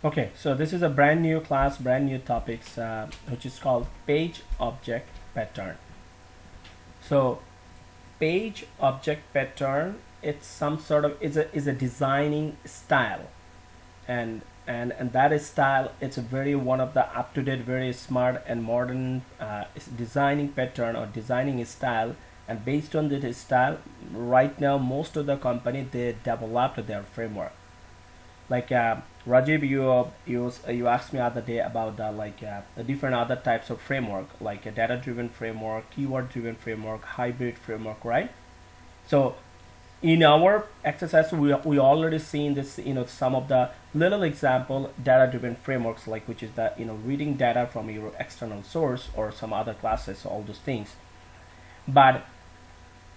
Okay, so this is a brand new class, brand new topics, which is called page object pattern. So page object pattern, it's some sort of is a designing style, and that is style. It's a very one of the up to date, very smart and modern designing pattern or designing style. And based on this style, right now most of the company they developed their framework. Like Rajiv, you asked me other day about the different other types of framework, like a data-driven framework, keyword-driven framework, hybrid framework, right? So in our exercise, we already seen this, some of the little example data-driven frameworks, like which is the reading data from your external source or some other classes, all those things. But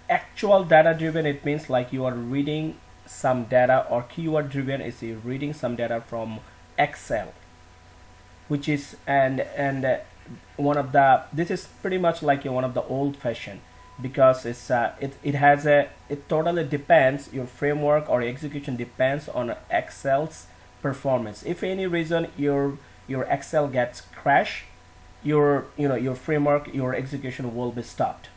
actual data driven, it means like you are reading some data, or keyword driven is you reading some data from Excel, which is and one of the this is pretty much like one of the old fashioned, because it has a it totally depends, your framework or execution depends on Excel's performance. If any reason your Excel gets crash, your framework, your execution will be stopped.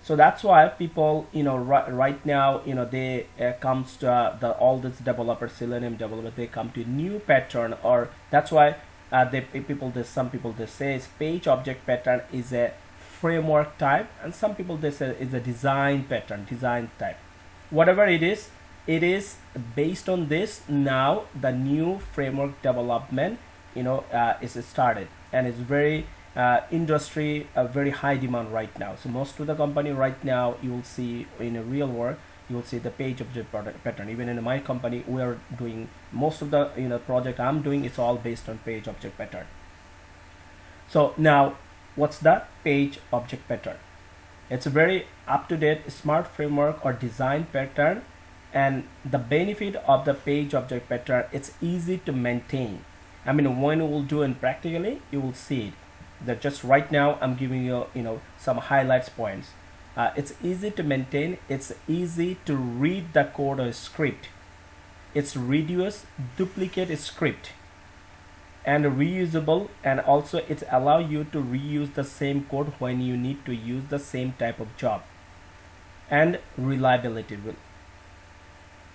So that's why people, right now, they comes to the all these developers, Selenium developers, they come to new pattern, or that's why some people they say page object pattern is a framework type, and some people they say is a design pattern, design type. Whatever it is based on this. Now the new framework development, is started, and it's very industry a very high demand right now. So most of the company right now, you will see in a real world, you will see the page object pattern. Even in my company, we are doing most of the project I'm doing, it's all based on page object pattern. So now, what's the page object pattern? It's a very up-to-date smart framework or design pattern, and the benefit of the page object pattern, it's easy to maintain. I mean, when you will do it practically, you will see it. That just right now I'm giving you some highlights points. It's easy to maintain, it's easy to read the code or script, it's reduce duplicate script, and reusable, and also it allow you to reuse the same code when you need to use the same type of job. And reliability.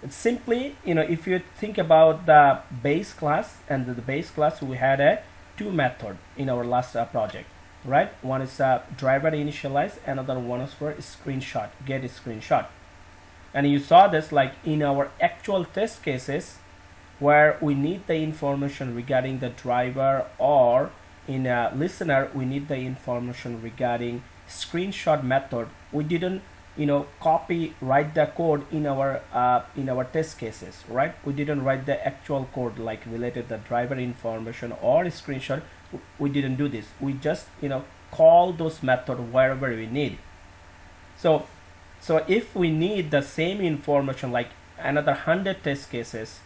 It's simply, if you think about the base class, and the base class, we had a two method in our last project, right? One is driver initialize, another one is for screenshot, get a screenshot. And you saw this like in our actual test cases, where we need the information regarding the driver, or in a listener we need the information regarding screenshot method. We didn't copy write the code in our test cases, right? We didn't write the actual code like related the driver information or screenshot. We didn't do this. We just call those method wherever we need. So if we need the same information like another 100 test cases,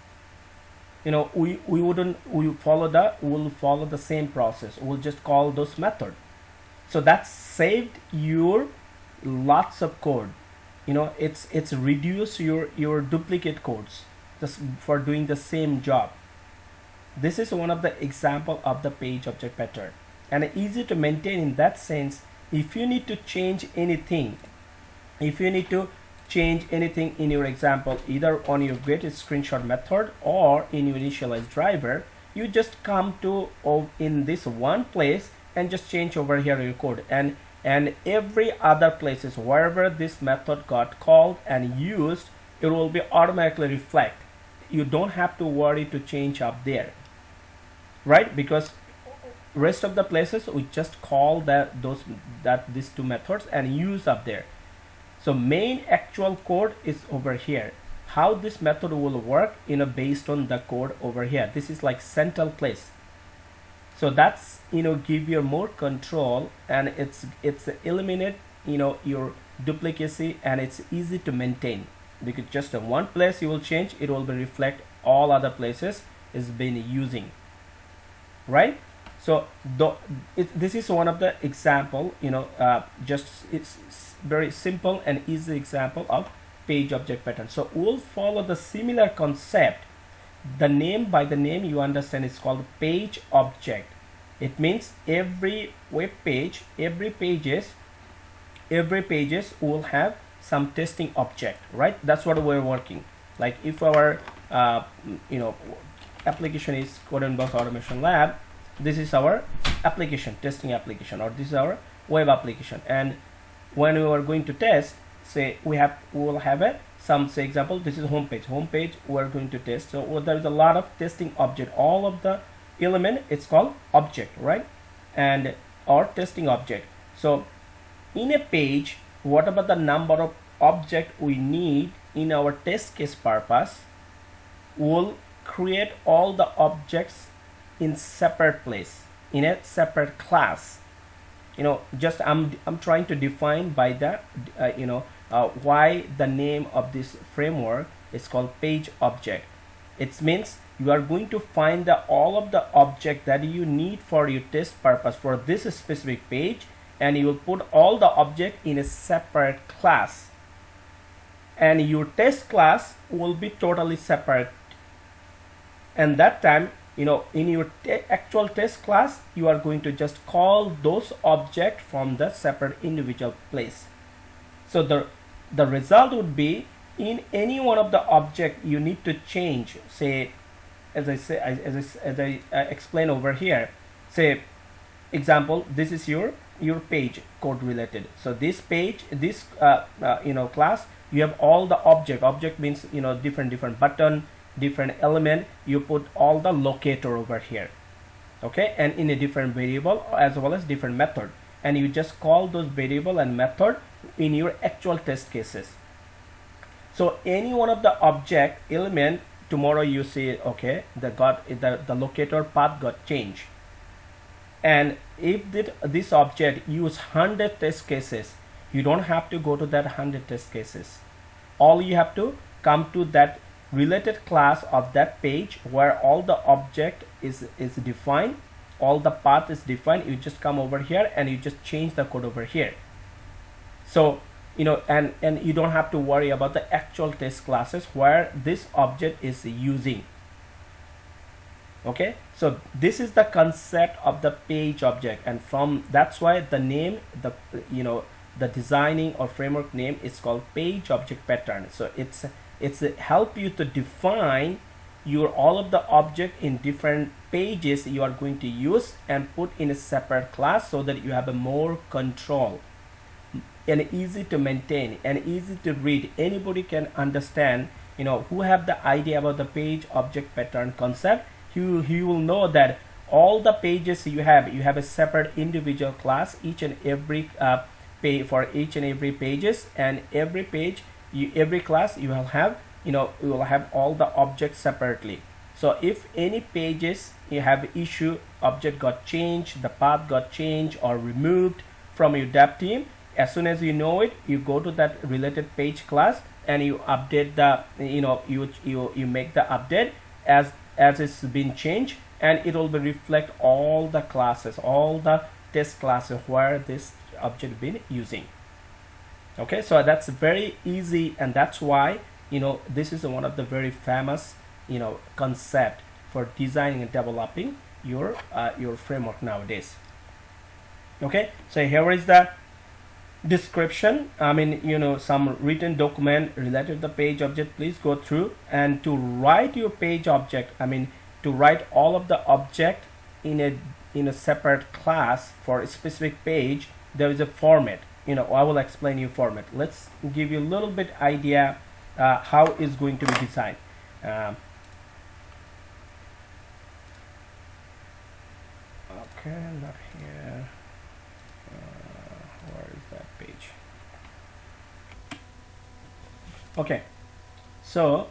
we'll follow the same process. We'll just call those method. So that saved your lots of code. It's reduce your duplicate codes just for doing the same job. This is one of the example of the page object pattern, and easy to maintain in that sense. If you need to change anything, in your example, either on your get screenshot method or in your initialize driver, you just come to in this one place and just change over here your code, and every other places wherever this method got called and used, it will be automatically reflect. You don't have to worry to change up there, right? Because rest of the places we just call these two methods and use up there. So main actual code is over here. How this method will work, based on the code over here. This is like central place. So that's give you more control, and it's eliminate your duplicity, and it's easy to maintain, because just in one place you will change, it will be reflect all other places is been using, right? So this is one of the example, just it's very simple and easy example of page object pattern. So we'll follow the similar concept, the name, by the name you understand, is called page object. It means every web page, every pages will have some testing object, right? That's what we're working. Like if our application is Code and Box Automation Lab, this is our application, testing application, or this is our web application. And when we are going to test, say we will have some, say example, this is homepage we're going to test. So there is a lot of testing object. All of the element, it's called object, right? And or testing object. So in a page, whatever the number of object we need in our test case purpose, we'll create all the objects in separate place, in a separate class. Just I'm trying to define by that why the name of this framework is called page object. It means you are going to find all of the object that you need for your test purpose for this specific page, and you will put all the object in a separate class, and your test class will be totally separate. And that time, in your actual test class, you are going to just call those objects from the separate individual place. So the result would be, in any one of the object you need to change, say as I explain over here, say example, this is your page code related. So this page, this class, you have all the object means different button, different element, you put all the locator over here, okay, and in a different variable as well as different method, and you just call those variable and method in your actual test cases. So any one of the object element, tomorrow you see, okay, the locator path got changed, and if this object use 100 test cases, you don't have to go to that 100 test cases. All you have to come to that related class of that page where all the object is defined, all the path is defined. You just come over here and you just change the code over here. So and you don't have to worry about the actual test classes where this object is using. Okay, so this is the concept of the page object, and from that's why the name, the designing or framework name is called page object pattern. So it's help you to define all of the object in different pages you are going to use and put in a separate class, so that you have a more control and easy to maintain and easy to read. Anybody can understand, who have the idea about the page object pattern concept. You will know that all the pages you have a separate individual class, each and every for each and every pages, and every page, every class you will have, you will have all the objects separately. So if any pages you have issue, object got changed, the path got changed or removed from your dev team, as soon as you know it, you go to that related page class and you update the, you make the update as it's been changed, and it will reflect all the classes, all the test classes where this object been using. Okay, so that's very easy, and that's why this is one of the very famous concept for designing and developing your framework nowadays. Okay, so here is the description. I mean, some written document related to the page object. Please go through, and to write your page object, to write all of the object in a separate class for a specific page, there is a format. I will explain you format. Let's give you a little bit idea how it's going to be designed. Okay, not here. Where is that page? Okay, so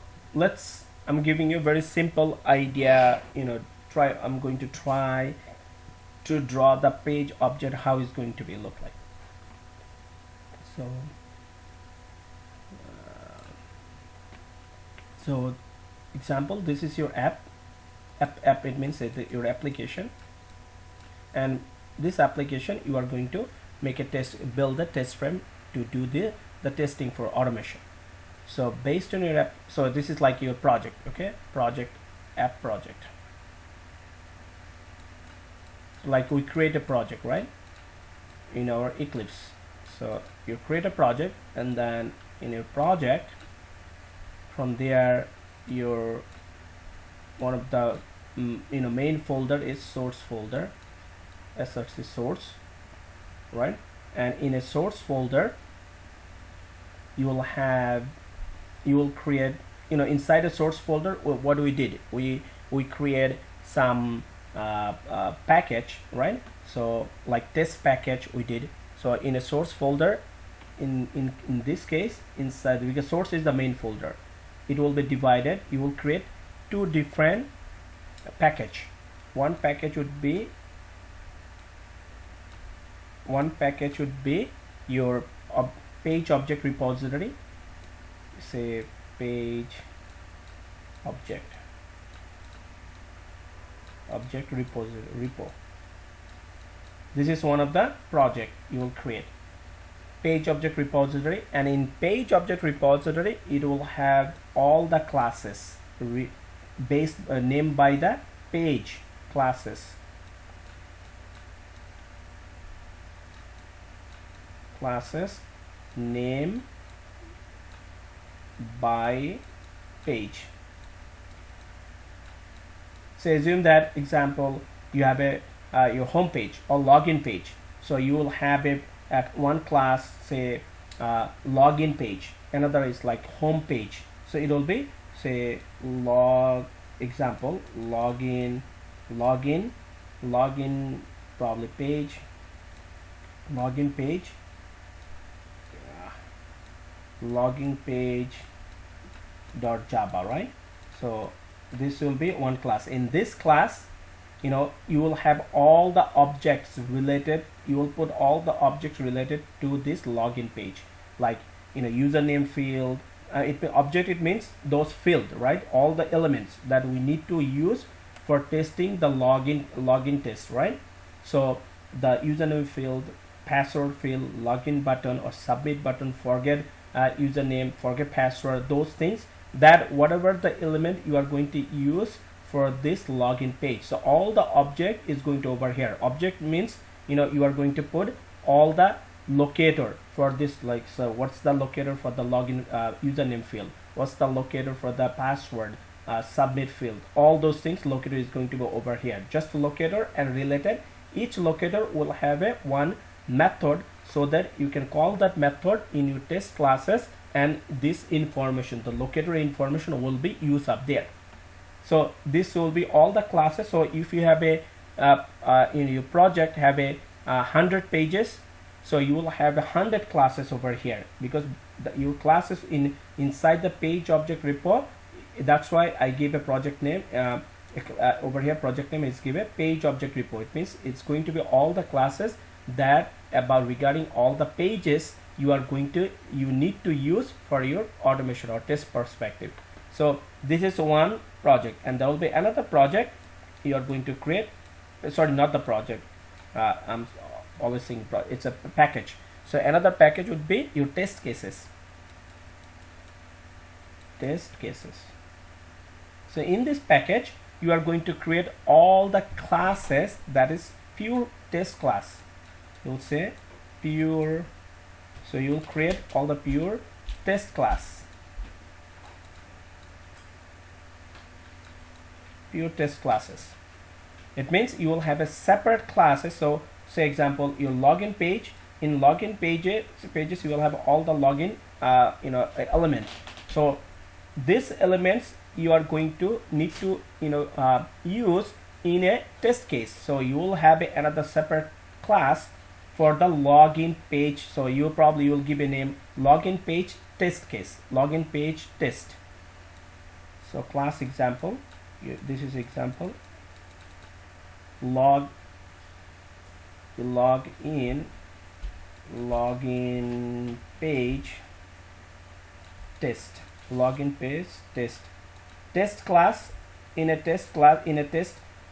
I'm giving you a very simple idea. I'm going to try to draw the page object, how it's going to be look like. So example, this is your app. It means your application, and this application you are going to make a build a test frame to do the testing for automation. So based on your app, so this is like your project, okay, project, app project. Like we create a project, right, in our Eclipse. So you create a project, and then in your project, from there, your one of the main folder is source folder, src source, right? And in a source folder, you will create, inside a source folder, what we did, we create some package, right? So like test package we did. So in a source folder, in this case, inside, because source is the main folder, it will be divided. You will create two different package. One package would be your page object repository, say page object repo. This is one of the project you will create, page object repository. And in page object repository, it will have all the classes based named by the page classes. Name by page. So assume that, example, you have a your home page or login page. So you will have one class, say login page, another is like home page. So it will be, say, login probably page, login page dot java, right? So this will be one class. In this class, you will have all the objects related. You will put all the objects related to this login page, like username field. Object, it means those field, right? All the elements that we need to use for testing the login test, right? So the username field, password field, login button or submit button, forget username, forget password, those things, that whatever the element you are going to use for this login page. So all the object is going to over here. Object means you are going to put all the locator for this, like, so what's the locator for the login username field, what's the locator for the password submit field, all those things. Locator is going to go over here. Just locator and related, each locator will have a one method, so that you can call that method in your test classes, and this information, the locator information, will be used up there. So this will be all the classes. So if you have a in your project have a 100 pages, so you will have 100 classes over here, because your classes inside the page object repo. That's why I gave a project name over here. Project name is given page object repo. It means it's going to be all the classes that regarding all the pages you need to use for your automation or test perspective. So this is one project, and there will be another project you are going to create. Sorry, not the project. I'm always saying it's a package. So another package would be your test cases. So in this package, you are going to create all the classes that is pure test class. You'll say pure. So you'll create all the pure test class. Pure test classes. It means you will have a separate classes. So say example, your login page. In login pages you will have all the login elements. So these elements you are going to need to use in a test case. So you will have another separate class for the login page. So you will give a name login page test case, login page test. So class example, this is example, login page test, login page test class. In a test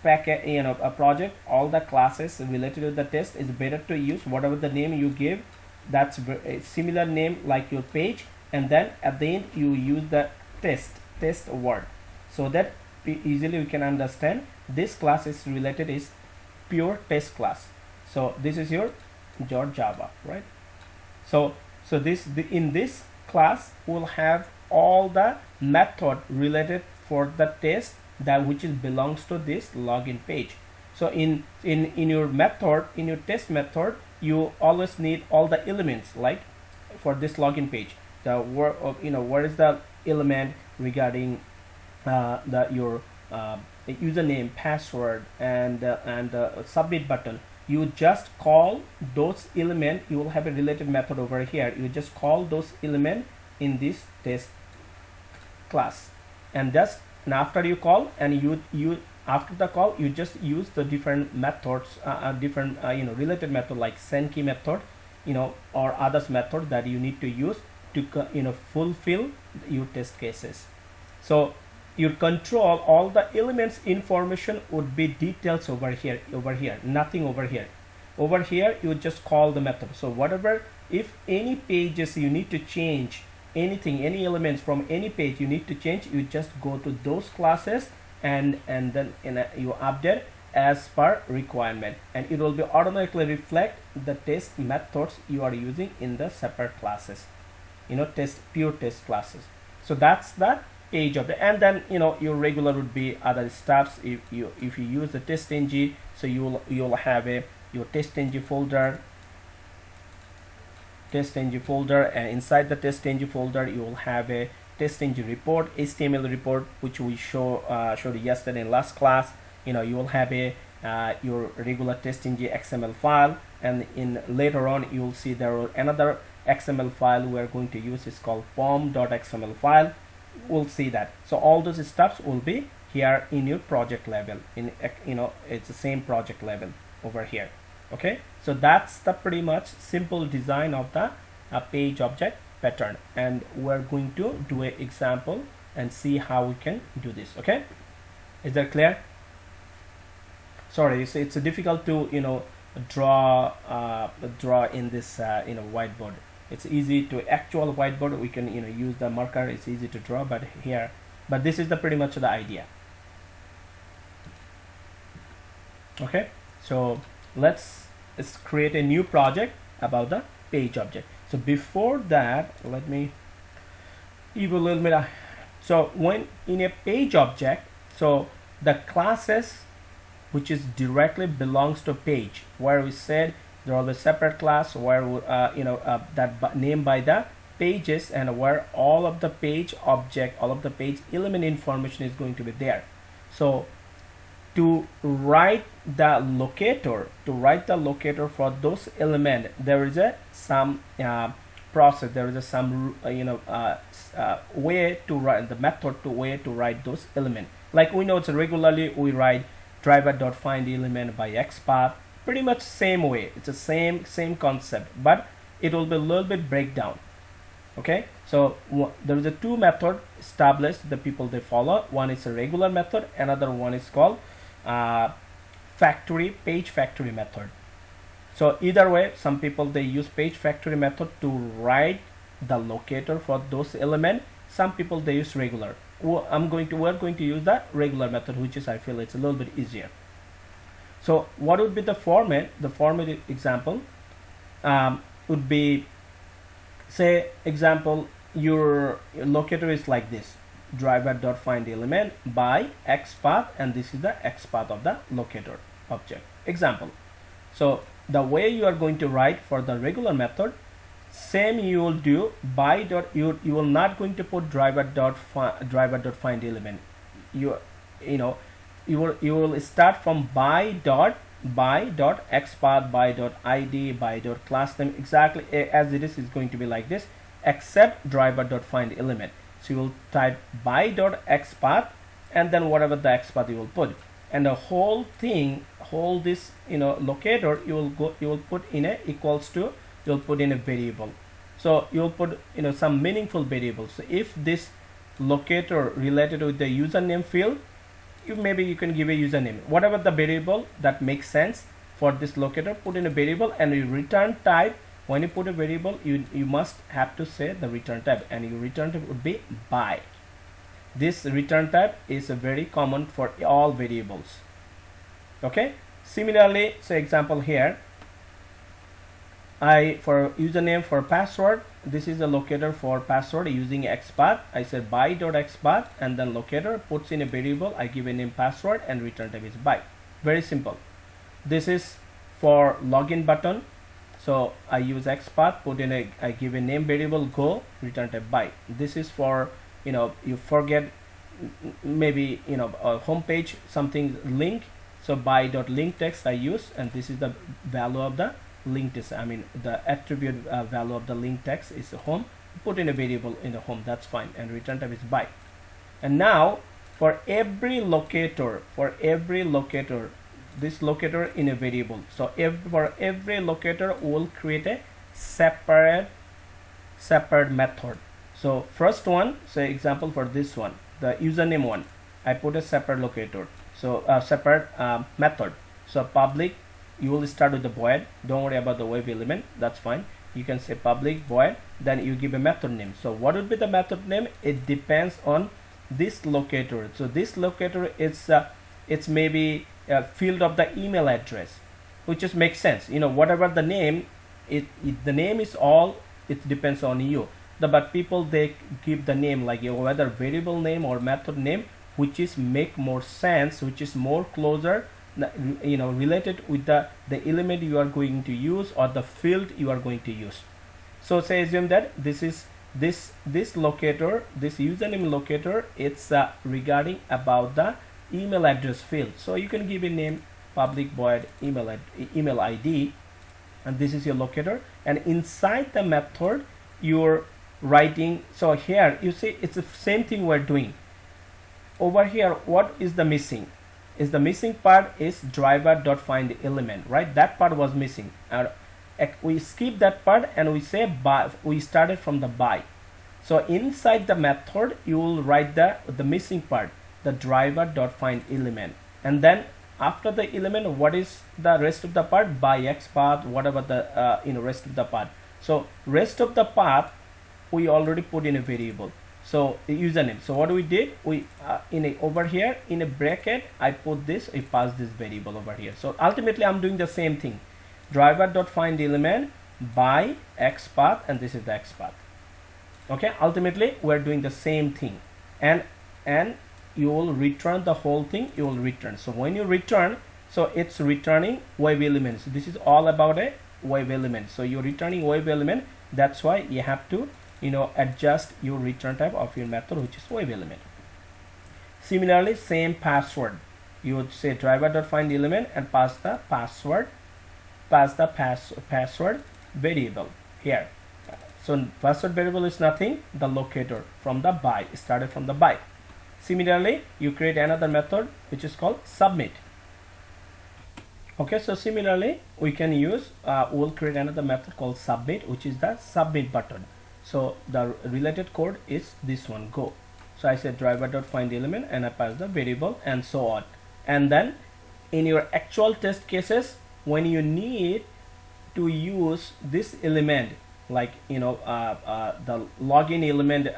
packet, a project, all the classes related to the test is better to use whatever the name you give. That's a similar name like your page, and then at the end you use the test word, so that easily we can understand this class is related is pure test class. So this is your Java, right? So in this class we'll have all the method related for the test that which is belongs to this login page. So in your method, in your test method, you always need all the elements, like for this login page, the where is the element regarding your username, password, and submit button. You just call those elements. You will have a related method over here. You just call those elements in this test class, and after you call, and you after the call you just use the different methods, different related method like send key method, or others method that you need to use to fulfill your test cases. So your control, all the elements information would be details over here, nothing over here. Over here you just call the method. So whatever, if any pages you need to change anything, any elements from any page you need to change, you just go to those classes and then you update as per requirement, and it will be automatically reflect the test methods you are using in the separate classes, pure test classes. So that's the page of the, and then your regular would be other steps. If you use the test-ng, so you'll have your test-ng folder, and inside the test-ng folder you will have a test-ng report, HTML report, which we showed yesterday in last class. You will have your regular test-ng XML file, and later on you will see there are another XML file we are going to use. Is called pom.xml file. We'll see that. So all those steps will be here in your project level. It's the same project level over here. Okay, so that's the pretty much simple design of the page object pattern, and we're going to do an example and see how we can do this. Okay, is that clear? Sorry, it's difficult to draw in this whiteboard. It's easy to actual whiteboard, we can use the marker, it's easy to draw, but this is the pretty much the idea. Okay, so let's create a new project about the page object. So before that, let me give a little bit so when in a page object, so the classes which is directly belongs to page, where we said there are the separate class where that named by the pages, and where all of the page object, all of the page element information is going to be there. So to write the locator, for those element, there is some process, there is some way to write the method, way to write those element. Like we know, it's regularly we write driver.find element by xpath, pretty much same way. It's the same concept, but it will be a little bit breakdown. Okay, so there is a two method established, the people they follow. One is a regular method, another one is called page factory method. So either way, some people they use page factory method to write the locator for those element. Some people they use regular. We're going to use that regular method, which is, I feel it's a little bit easier. So what would be the format? The format example would be, say example, your locator is like this: driver.find element by xpath, and this is the xpath of the locator object example. So the way you are going to write for the regular method, same you will do by you will not going to put driver.find element. You will start from by.xpath, by.id, by.class name, exactly as it is going to be like this, except driver.find element. So you will type by.xpath, and then whatever the xpath you will put, and the whole thing, this locator, you will put in a equals to, you'll put in a variable. So you'll put some meaningful variables. So if this locator related with the username field, you can give a username, whatever the variable that makes sense for this locator, put in a variable, and you return type. When you put a variable, you must have to say the return type, and your return type would be by. This return type is very common for all variables. Okay, similarly, so example here, for username, for password, this is a locator for password using XPath. I said by.xpath, and then locator puts in a variable, I give a name password, and return type is by. Very simple. This is for login button, so I use XPath, put in I give a name variable go, return type by. This is for, you forget maybe a home page something link, so by.link text I use, and this is the value of the link text. I mean the attribute value of the link text is home. Put in a variable in the home, that's fine, and return type is by. And now for every locator, this locator in a variable, so for every locator we'll create a separate method. So first one, say example for this one, the username one, I put a separate locator, so a separate method. So public, you will start with the void, don't worry about the web element, that's fine. You can say public void, then you give a method name. So what would be the method name? It depends on this locator. So this locator is it's maybe a field of the email address, which just makes sense. Whatever the name, the name is all, it depends on you. But people, they give the name like whether variable name or method name, which is make more sense, which is more closer related with the element you are going to use or the field you are going to use. So say assume that this is this locator, this username locator, it's regarding about the email address field. So you can give a name public void email ID, and this is your locator, and inside the method you're writing. So here you see it's the same thing we're doing over here. What is the missing? The missing part is driver.find element, right? That part was missing. We skip that part and we say by, we started from the by. So inside the method you will write the missing part, the driver.find element, and then after the element, what is the rest of the part? By XPath, whatever the rest of the part. So rest of the path we already put in a variable. So the username, so what we did, we over here in a bracket I put this, I pass this variable over here. So ultimately I'm doing the same thing, driver.find element by XPath, and this is the XPath. Okay, ultimately we're doing the same thing, and you will return the whole thing, you will return. So when you return, so it's returning web elements. This is all about a web element, so you're returning web element. That's why you have to adjust your return type of your method, which is web element. Similarly, same password, you would say driver.find element and pass the password, password variable here. So password variable is nothing, the locator from the by, started from the by. Similarly, you create another method which is called submit. Okay, so similarly we can use we'll create another method called submit, which is the submit button. So the related code is this one, go. So I said driver.find element and I pass the variable and so on. And then in your actual test cases, when you need to use this element, like the login element,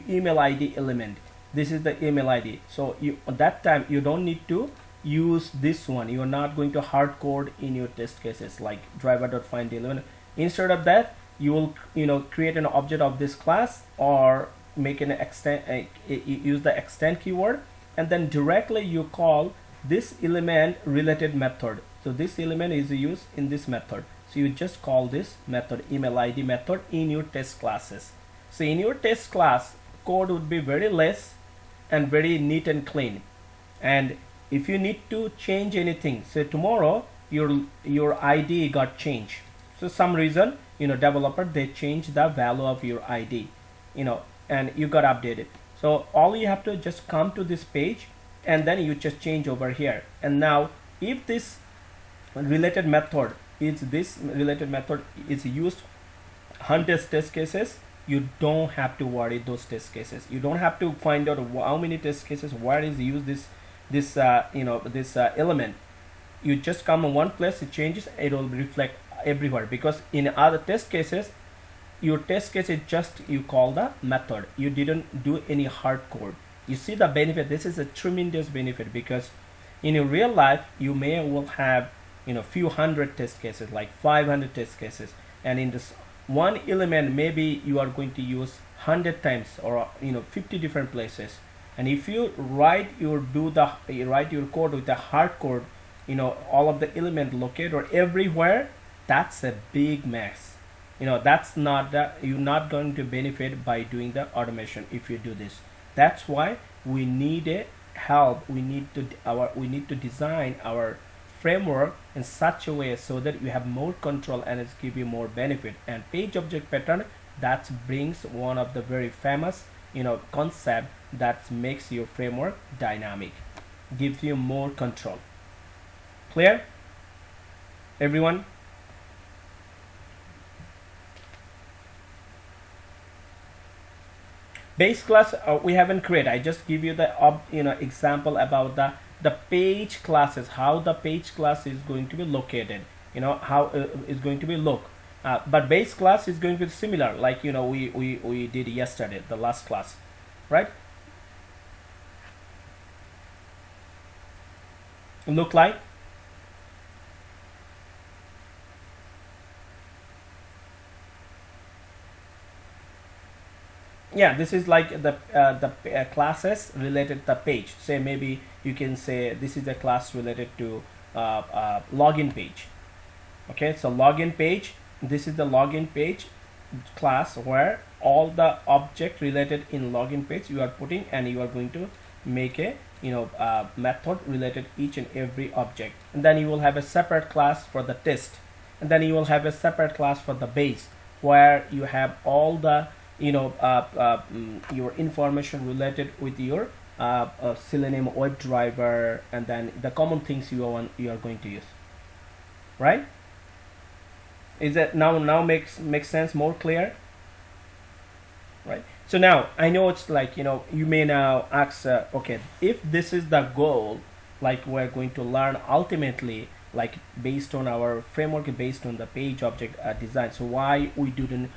email ID element, this is the email ID. So at that time you don't need to use this one. You are not going to hard code in your test cases like driver.find element. Instead of that, you will create an object of this class or make an extend, use the extend keyword, and then directly you call this element related method. So this element is used in this method, so you just call this method, email ID method, in your test classes. So in your test class, code would be very less and very neat and clean. And if you need to change anything, say tomorrow your ID got changed, so some reason developer, they change the value of your ID, and you got updated. So all you have to just come to this page and then you just change over here. And now if this related method is used 100 test cases, you don't have to worry those test cases. You don't have to find out how many test cases, where is used this element. You just come in one place, it changes, it will reflect everywhere, because in other test cases, your test case is just you call the method, you didn't do any hard code. You see the benefit. This is a tremendous benefit, because in your real life you may will have few hundred test cases, like 500 test cases, and in this one element maybe you are going to use 100 times, or 50 different places. And if you write your code with the hard code, all of the element located everywhere, that's a big mess. That's not you're not going to benefit by doing the automation if you do this. That's why we need a help. We need to design our framework in such a way so that you have more control and it's give you more benefit. And page object pattern, that brings one of the very famous concept that makes your framework dynamic, gives you more control. Clear, everyone? Base class we haven't created. I just give you the example about the page classes, how the page class is going to be located, how it's going to be look. But base class is going to be similar, like we did yesterday, the last class, right? Look like. Yeah, this is like the classes related to the page. Say maybe you can say this is a class related to login page. Okay, so login page, this is the login page class where all the object related in login page you are putting, and you are going to make a method related each and every object. And then you will have a separate class for the test, and then you will have a separate class for the base, where you have all the your information related with your Selenium WebDriver, and then the common things you are going to use, right? Is that now makes sense, more clear, right? So now I know it's like you may now ask, okay, if this is the goal, like we're going to learn ultimately, like based on our framework, based on the page object design, so why we didn't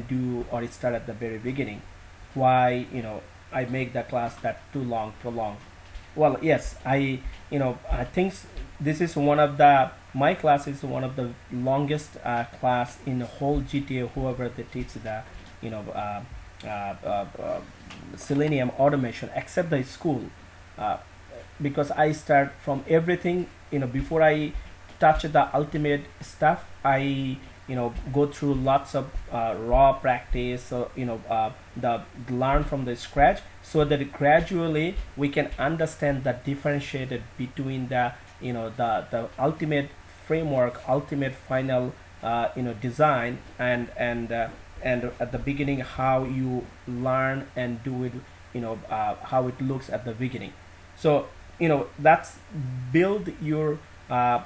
do or start at the very beginning? Why I make the class that too long? Well, yes, I think this is one of the my class is one of the longest class in the whole GTA, whoever they teach the Selenium automation, except the school, because I start from everything. Before I touch the ultimate stuff, I go through lots of raw practice, so the learn from the scratch, so that gradually we can understand the differentiated between the the ultimate framework, ultimate final design, and at the beginning how you learn and do it, how it looks at the beginning. So that's build your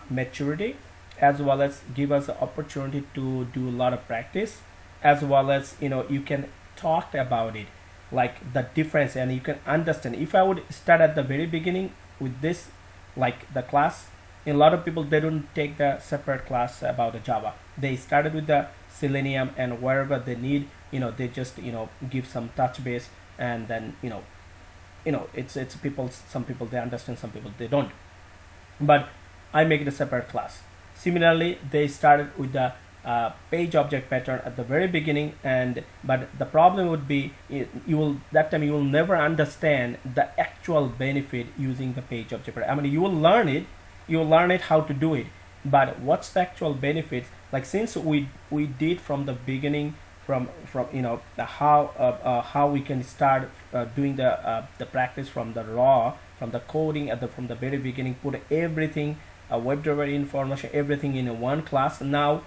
maturity, as well as give us the opportunity to do a lot of practice, as well as you can talk about it, like the difference, and you can understand. If I would start at the very beginning with this, like the class, a lot of people, they don't take the separate class about the Java. They started with the Selenium, and wherever they need, they just give some touch base, and then it's people. Some people they understand, some people they don't. But I make it a separate class. Similarly, they started with the page object pattern at the very beginning, but the problem would be you will never understand the actual benefit using the page object pattern. I mean, you will learn it how to do it, but what's the actual benefits? Like, since we did from the beginning, from how we can start doing the practice from the raw, from the coding from the very beginning, put everything, WebDriver information, everything in one class. Now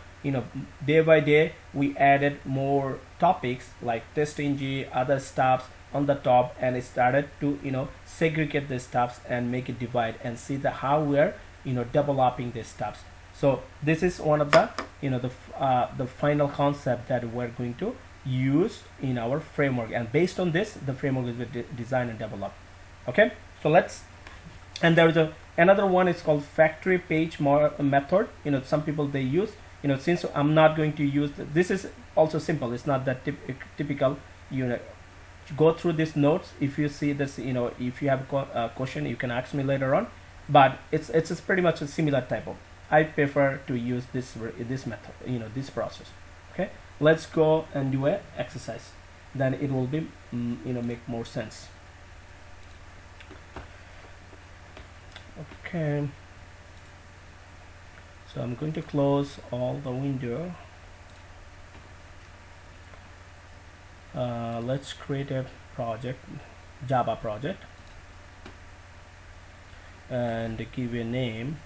day by day we added more topics like test ng, other stuffs on the top, and it started to segregate the stuffs and make it divide and see how we're developing these stuffs. So this is one of the the final concept that we're going to use in our framework, and based on this the framework is designed and developed. Okay, so and there is another one. It's called factory page method. Some people they use, since I'm not going to use this is also simple. It's not that typical go through these notes. If you see this, if you have a question, you can ask me later on. But it's pretty much a similar type of. I prefer to use this method, this process. Okay, let's go and do a exercise. Then it will be make more sense. Okay. So I'm going to close all the window. Let's create a project, Java project, and give a name.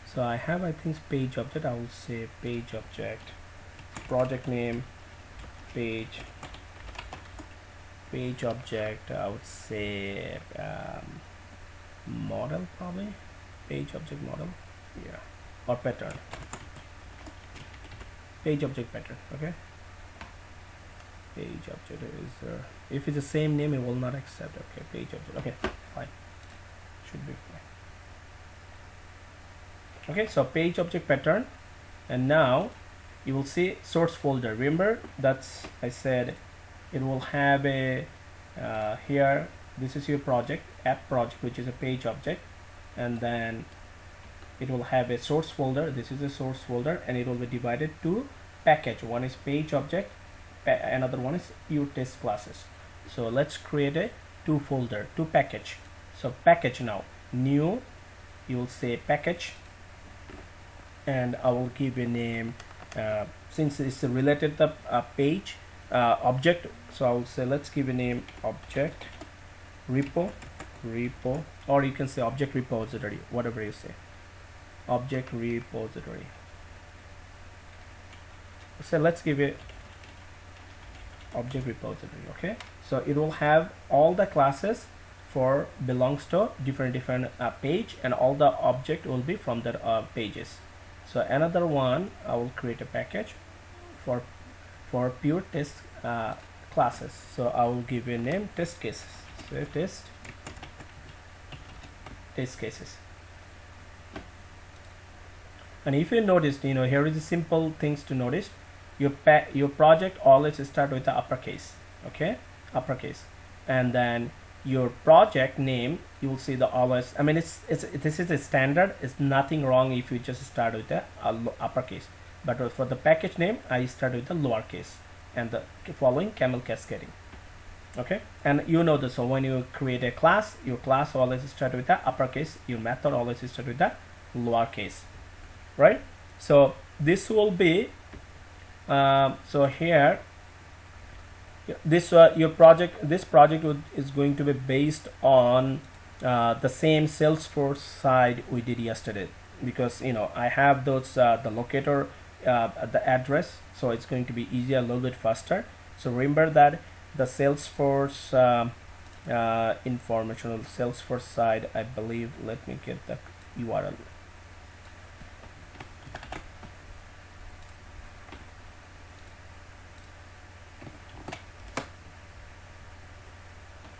So I have, I think, page object. I will say page object, project name, page object. I would say model, probably page object model, yeah, or pattern, page object pattern. Okay, page object is there. If it's the same name, it will not accept. Okay, page object. Okay, fine, should be fine. Okay, so page object pattern, and now you will see source folder. Remember that's I said it will have a here. This is your project, app project, which is a page object, and then it will have a source folder. This is a source folder, and it will be divided to package. One is page object, another one is pure test classes. So let's create a two package. So package, now new, you will say package, and I will give a name since it's related to page object. So I will say let's give a name object repo, or you can say object repository, whatever you say, object repository. So let's give it object repository. Okay, so it will have all the classes for belongs to different page, and all the object will be from the pages. So another one, I will create a package for pure test classes. So I will give a name test cases. So test cases. And if you noticed, here is the simple things to notice. Your project always start with the uppercase. Okay, uppercase, and then your project name, you will see the always. I mean, this is a standard. It's nothing wrong if you just start with the uppercase. But for the package name, I start with the lowercase and the following camel cascading. Okay, and you know this. So when you create a class, your class always start with the uppercase. Your method always start with the lowercase, right? So this will be. So here, this project is going to be based on the same Salesforce side we did yesterday, because I have those the locator, the address, so it's going to be easier, a little bit faster. So remember that the Salesforce informational Salesforce side, I believe, let me get the URL.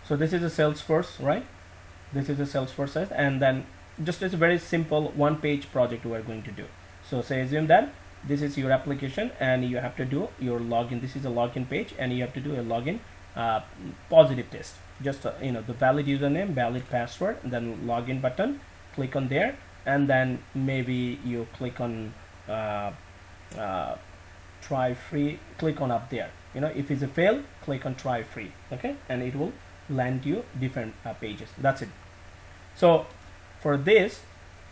So this is a Salesforce, right? This is a Salesforce site, and then just it's a very simple one-page project we are going to do. So say assume that this is your application, and you have to do your login. This is a login page, and you have to do a login positive test. Just the valid username, valid password, and then login button. Click on there, and then maybe you click on try free. Click on up there. If it's a fail, click on try free. Okay, and it will land you different pages. That's it. So for this,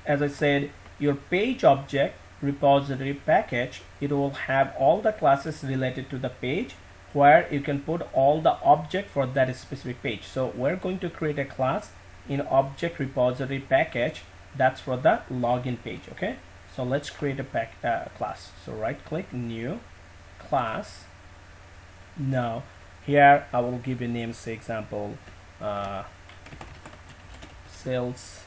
as I said, your page object repository package, it will have all the classes related to the page, where you can put all the object for that specific page. So we're going to create a class in object repository package that's for the login page. Okay, so let's create a class. So right click, new class. Now here I will give a name, say example Salesforce,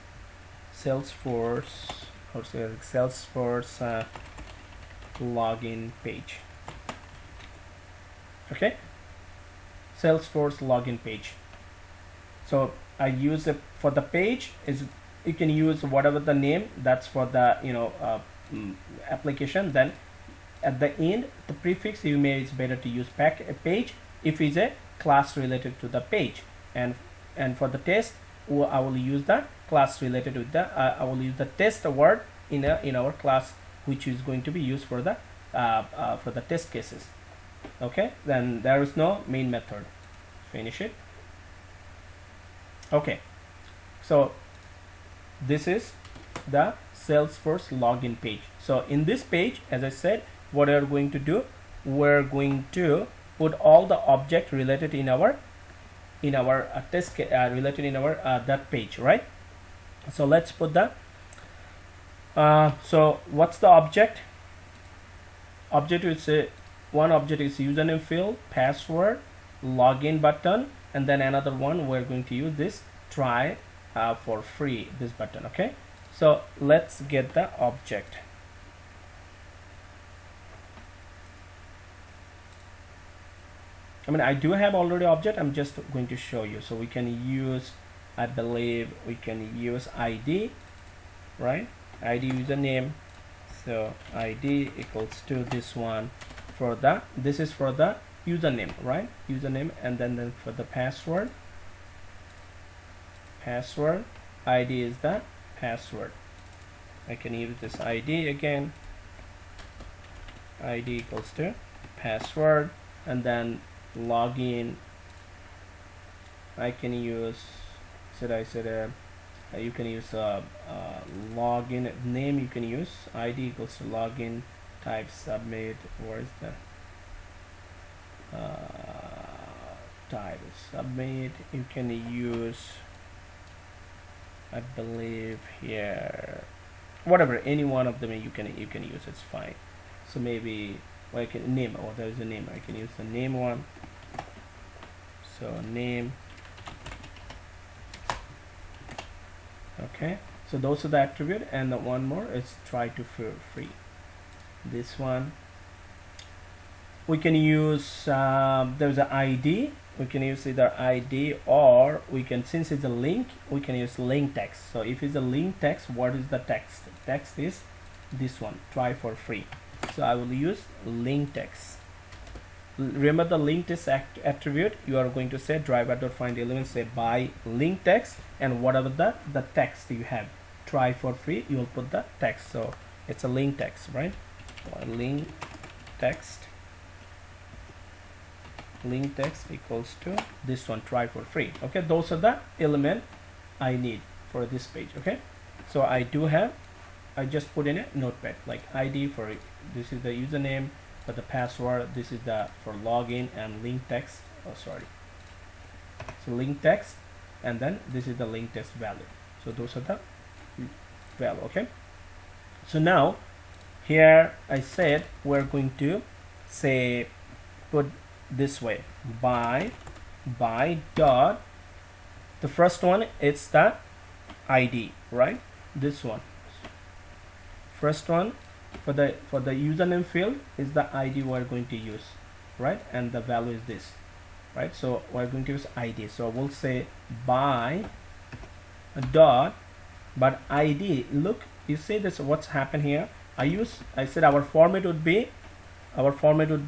or Salesforce login page. Okay, Salesforce login page. So I use it for the page. You can use whatever the name that's for the application. Then at the end, the prefix, it's better to use page if it's a class related to the page, and for the test I will use the class related with the I will use the test word in our class, which is going to be used for the test cases. Okay, then there is no main method. Finish it. Okay, so this is the Salesforce login page. So in this page, as I said, what we are going to do, we're going to put all the object related in our test related in our that page, right? So let's put the so what's the object? Object is one object is username field, password, login button, and then another one we're going to use this try for free, this button. Okay, so let's get the object. I mean, I do have already object. I'm just going to show you. So we can use, I believe we can use ID, right? ID username. So ID equals to this one for the, this is for the username, right? Username, and then for the password, ID is the password. I can use this ID again. ID equals to password, and then login. I can use, you can use login name. You can use ID equals to login, type submit. Where is the type submit? You can use, I believe here, whatever, any one of them you can use. It's fine. So maybe, well, I can name. Oh, there is a name. I can use the name one. So name. Okay, so those are the attribute, and the one more is try to free. This one we can use, there's an ID. We can use either ID, or we can, since it's a link, we can use link text. So if it's a link text, what is the text? Text is this one, try for free. So I will use link text. Remember the link text attribute, you are going to say driver.find element, say by link text, and whatever the text you have, try for free, you will put the text. So it's a link text, right? Link text equals to this one, try for free. Okay, those are the element I need for this page. Okay, so I do have, I just put in a notepad like ID for it. This is the username, for the password, this is the for login, and link text, oh sorry, so link text, and then this is the link text value. So those are the value. Okay, so now here I said we're going to say put this way, by dot, the first one it's the ID, right? This one, first one for the username field is the ID we're going to use, right? And the value is this, right? So we're going to use ID. So we'll say by dot, but ID, look, you see this, what's happened here? I said our format would be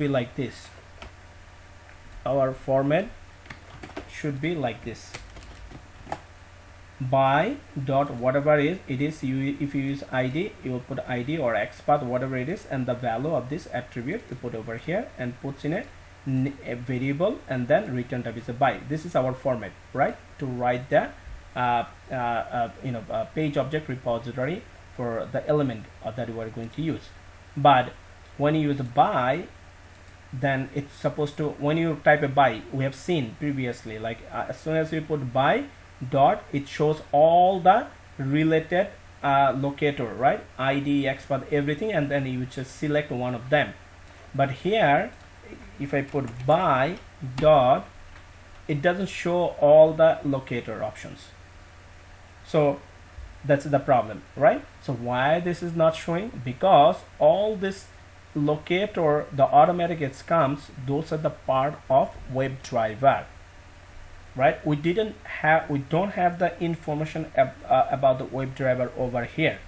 like this. Our format should be like this, by dot whatever it is, if you use ID, you will put ID or XPath, whatever it is, and the value of this attribute you put over here and puts in a variable, and then return type is a by. This is our format, right, to write the page object repository for the element that we are going to use. But when you use by, then it's supposed to, when you type a by, we have seen previously, like as soon as you put by dot, it shows all the related locator, right? ID, XPath, everything, and then you just select one of them. But here, if I put by dot, it doesn't show all the locator options. So that's the problem, right? So why this is not showing? Because all this locator, the automatic it comes, those are the part of WebDriver, right? We don't have the information about the WebDriver over here,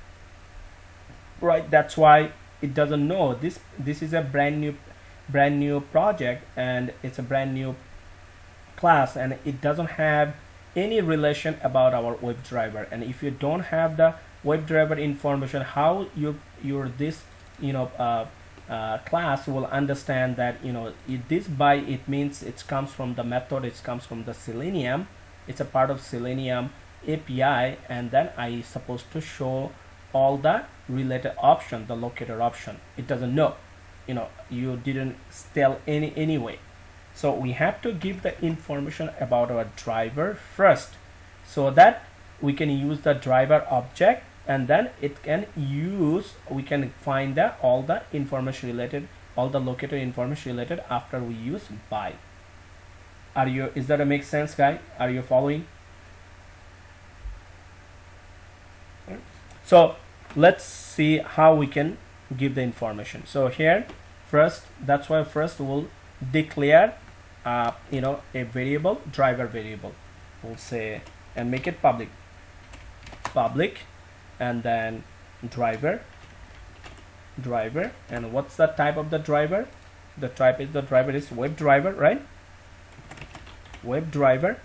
right? That's why it doesn't know this is a brand new project, and it's a brand new class and it doesn't have any relation about our WebDriver. And if you don't have the WebDriver information, how your this class will understand that this by it means it comes from the method, it comes from the Selenium, it's a part of Selenium API, and then I supposed to show all the related option, the locator option. It doesn't know, you didn't tell anyway. So we have to give the information about our driver first, so that we can use the driver object, and then it can use, we can find all the information related, all the locator information related after we use by. Is that a make sense, guy? Are you following? So let's see how we can give the information. So here first, that's why first we'll declare a variable, driver variable. We'll say and make it public, and then driver, and what's the type of the driver? The type is, the driver is WebDriver, right? WebDriver,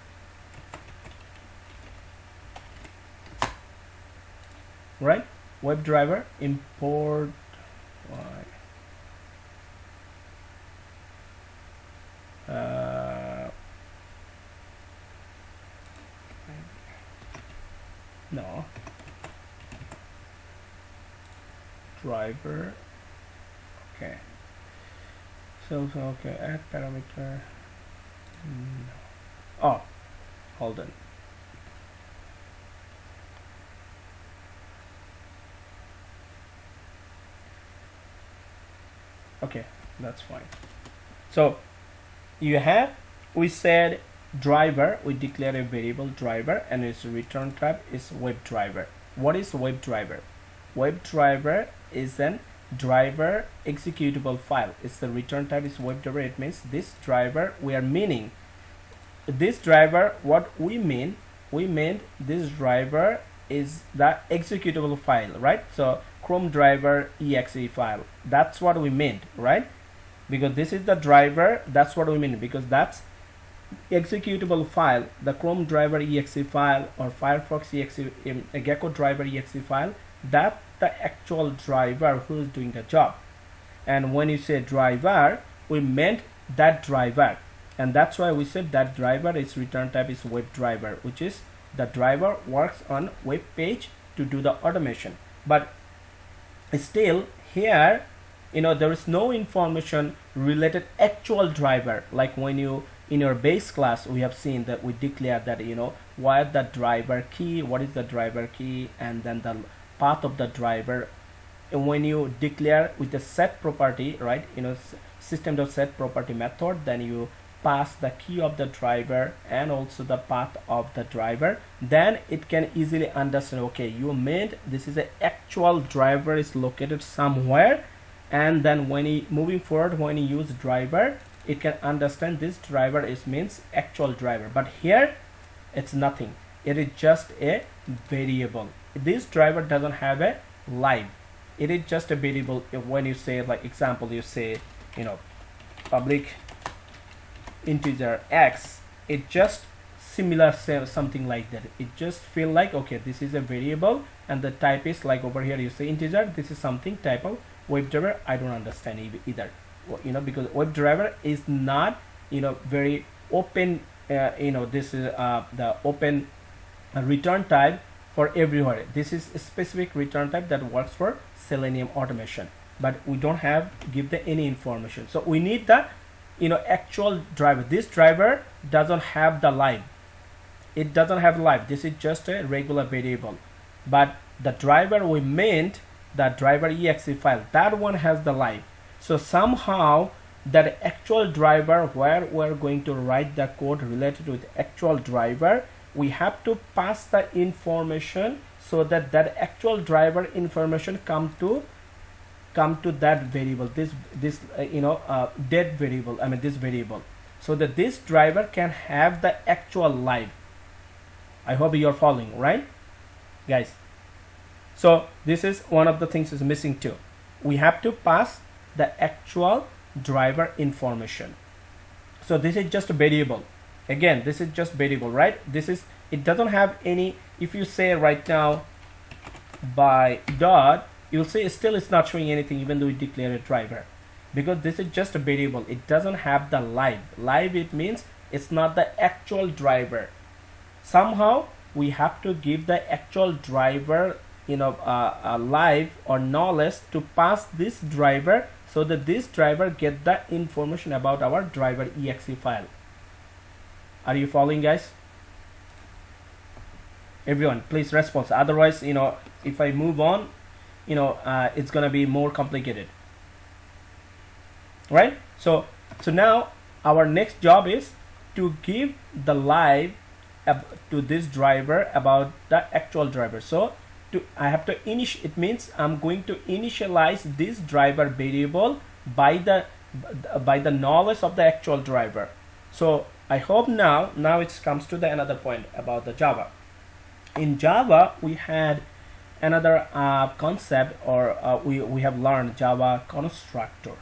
right? WebDriver, import no, driver, okay. So okay, add parameter, no. Oh, hold on. Okay, that's fine. So we said driver, we declare a variable driver, and its return type is WebDriver. What is WebDriver? WebDriver is an driver executable file. It's the return type is WebDriver. It means this driver, we are meaning this driver, what we mean this driver is the executable file, right? So Chrome driver exe file, that's what we meant, right? Because this is the driver, that's what we mean, because that's executable file, the Chrome driver exe file or Firefox exe, a Gecko driver exe file, that the actual driver who is doing the job. And when you say driver, we meant that driver, and that's why we said that driver, its return type is WebDriver, which is the driver works on web page to do the automation. But still here, there is no information related actual driver, like when you in your base class we have seen that we declare that what the driver key, what is the driver key, and then the path of the driver. And when you declare with the set property, right, system.set property method, then you pass the key of the driver and also the path of the driver, then it can easily understand, okay, you meant this is an actual driver is located somewhere, and then when you moving forward, when you use driver, it can understand this driver is means actual driver. But here it's nothing, it is just a variable. This driver doesn't have a live, it is just a variable. When you say, like example, you say public integer x, it just similar, say something like that. It just feel like, okay, this is a variable and the type is like over here you say integer, this is something type of WebDriver. I don't understand either, because WebDriver is not very open, this is the open return type for everywhere. This is a specific return type that works for Selenium automation, but we don't have give any information. So we need the actual driver. This driver doesn't have the live, it doesn't have live, this is just a regular variable. But the driver we meant, the driver exe file, that one has the live. So somehow that actual driver where we're going to write the code related with actual driver, we have to pass the information so that that actual driver information come to that variable, this dead variable, this variable, so that this driver can have the actual live. I hope you're following, right, guys? So this is one of the things is missing too. We have to pass the actual driver information. So this is just a variable. Again, this is just variable, right? This is, it doesn't have any, if you say right now by dot, you'll see still it's not showing anything even though we declare a driver, because this is just a variable. It doesn't have the live. It means it's not the actual driver. Somehow we have to give the actual driver, you know, live or knowledge to pass this driver, so that this driver get the information about our driver exe file. Are you following, guys? Everyone please respond, otherwise, you know, if I move on, you know, it's gonna be more complicated, right? So now our next job is to give the live to this driver about the actual driver. So I have to it means I'm going to initialize this driver variable by the knowledge of the actual driver. So I hope now it comes to the another point about the Java. In Java we had another concept, or we have learned Java Constructor.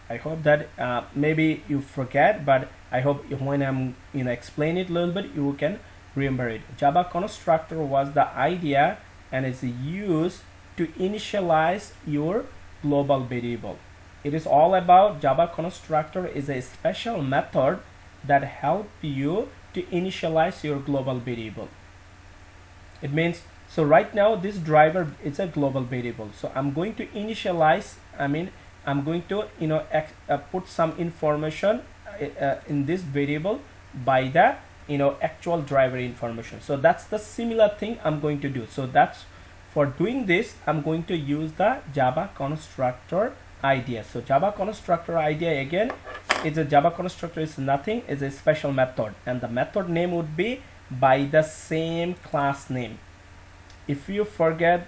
I hope that maybe you forget, but I hope when I'm, you know, explain it a little bit, you can remember it. Java Constructor was the idea and is used to initialize your global variable. It is all about Java Constructor is a special method that help you to initialize your global variable. It means, so right now this driver is a global variable, so I'm going to initialize, I'm going to, you know, put some information in this variable by the, you know, actual driver information. So that's the similar thing I'm going to do. So that's for doing this, I'm going to use the Java Constructor idea. So Java Constructor idea, again, is a Java Constructor is nothing, is a special method, and the method name would be by the same class name. If you forget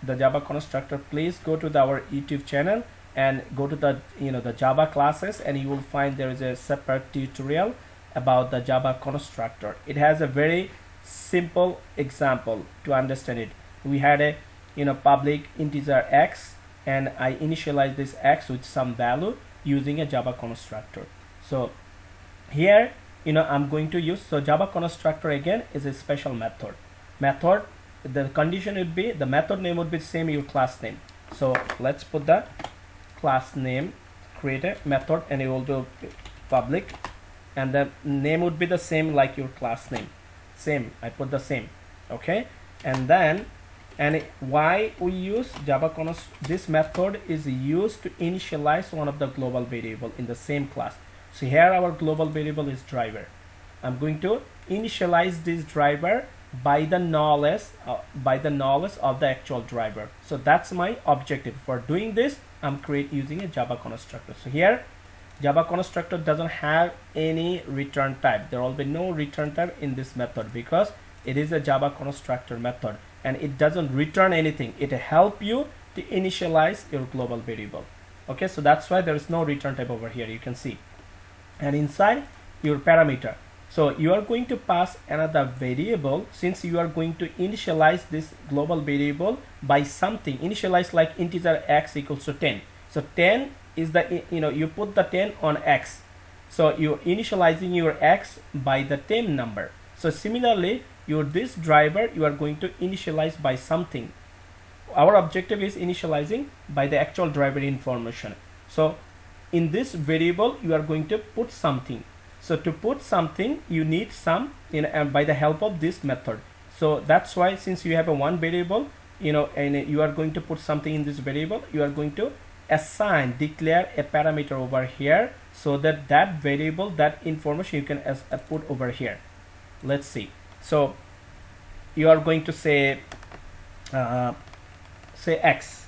the Java Constructor, please go to our YouTube channel and go to the, you know, the Java classes, and you will find there is a separate tutorial about the Java Constructor. It has a very simple example to understand it. We had a, you know, public integer x, and I initialize this x with some value using a Java Constructor. So here, you know, I'm going to use, so Java Constructor again is a special method. The condition would be, the method name would be same your class name. So let's put the class name, create a method, and it will do public, and the name would be the same like your class name. Same, I put the same, okay? And then, why we use Java Constructor, this method is used to initialize one of the global variable in the same class. So here our global variable is driver. I'm going to initialize this driver by the knowledge of the actual driver. So that's my objective. For doing this, I'm using a Java Constructor. So here Java Constructor doesn't have any return type. There will be no return type in this method because it is a Java Constructor method, and it doesn't return anything. It helps you to initialize your global variable. Okay, so that's why there is no return type over here, you can see. And inside your parameter, so you are going to pass another variable, since you are going to initialize this global variable by something. Initialize like integer x equals to 10. So 10 is the, you know, you put the 10 on x, so you're initializing your x by the 10 number. So similarly, this driver you are going to initialize by something. Our objective is initializing by the actual driver information. So in this variable you are going to put something. So to put something, you need some, you know, and by the help of this method. So that's why, since you have a one variable, you know, and you are going to put something in this variable, you are going to declare a parameter over here, so that that variable, that information you can put over here. Let's see. So you are going to say x,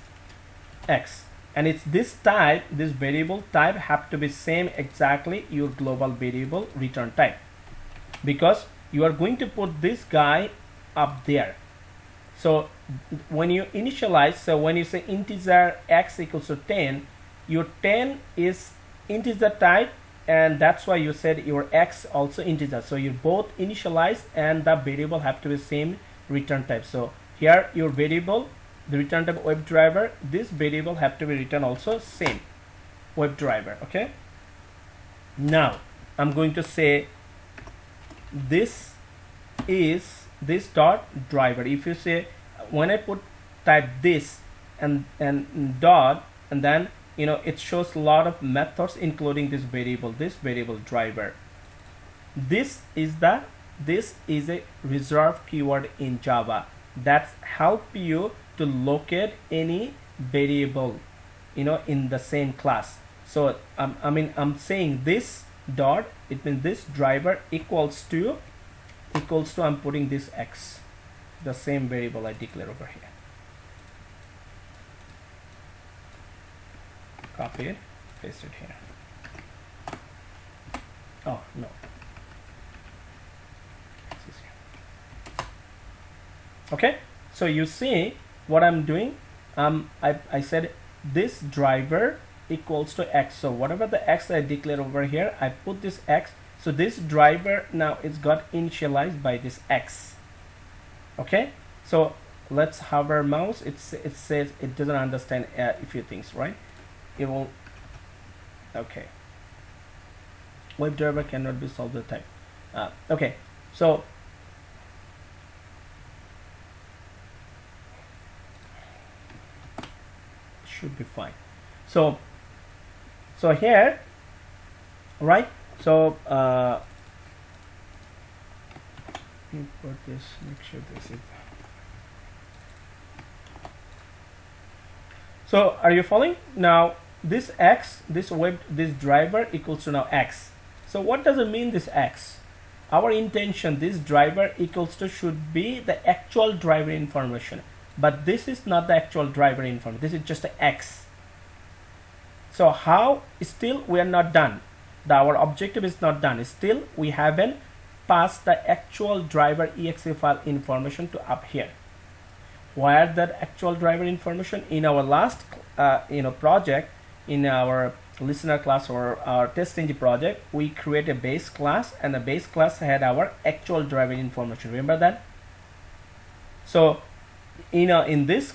and it's this type, this variable type have to be same exactly your global variable return type, because you are going to put this guy up there. So when you initialize, so when you say integer x equals to 10, your 10 is integer type, and that's why you said your x also integer. So you both initialize and the variable have to be same return type. So here your variable, the return type web driver, this variable have to be written also same web driver. Okay, Now I'm going to say this is this dot driver. If you say, when I type this and dot, and then it shows a lot of methods including this variable driver. This is a reserved keyword in Java that help you to locate any variable in the same class. So I'm saying this dot, it means this driver equals to I'm putting this x, the same variable I declare over here. Copy it, paste it here. Oh no, this is here. Okay, so you see what I'm doing. I said this driver equals to x, so whatever the x I declare over here, I put this x. So this driver now it's got initialized by this x. Okay, so let's hover mouse. It says it doesn't understand a few things, right? It will. Okay, web driver cannot be solved with type. Okay, so should be fine. So here, right? So import this, make sure this is. So are you following? Now this x, this driver equals to now x. So what does it mean, this x? Our intention, this driver equals to should be the actual driver information, but this is not the actual driver information. This is just a x. So how? Still we are not done. Our objective is not done. Still we haven't passed the actual driver exe file information to up here. Where that actual driver information? In our last project, in our listener class or our test engine project, we create a base class, and the base class had our actual driver information. Remember that? So in this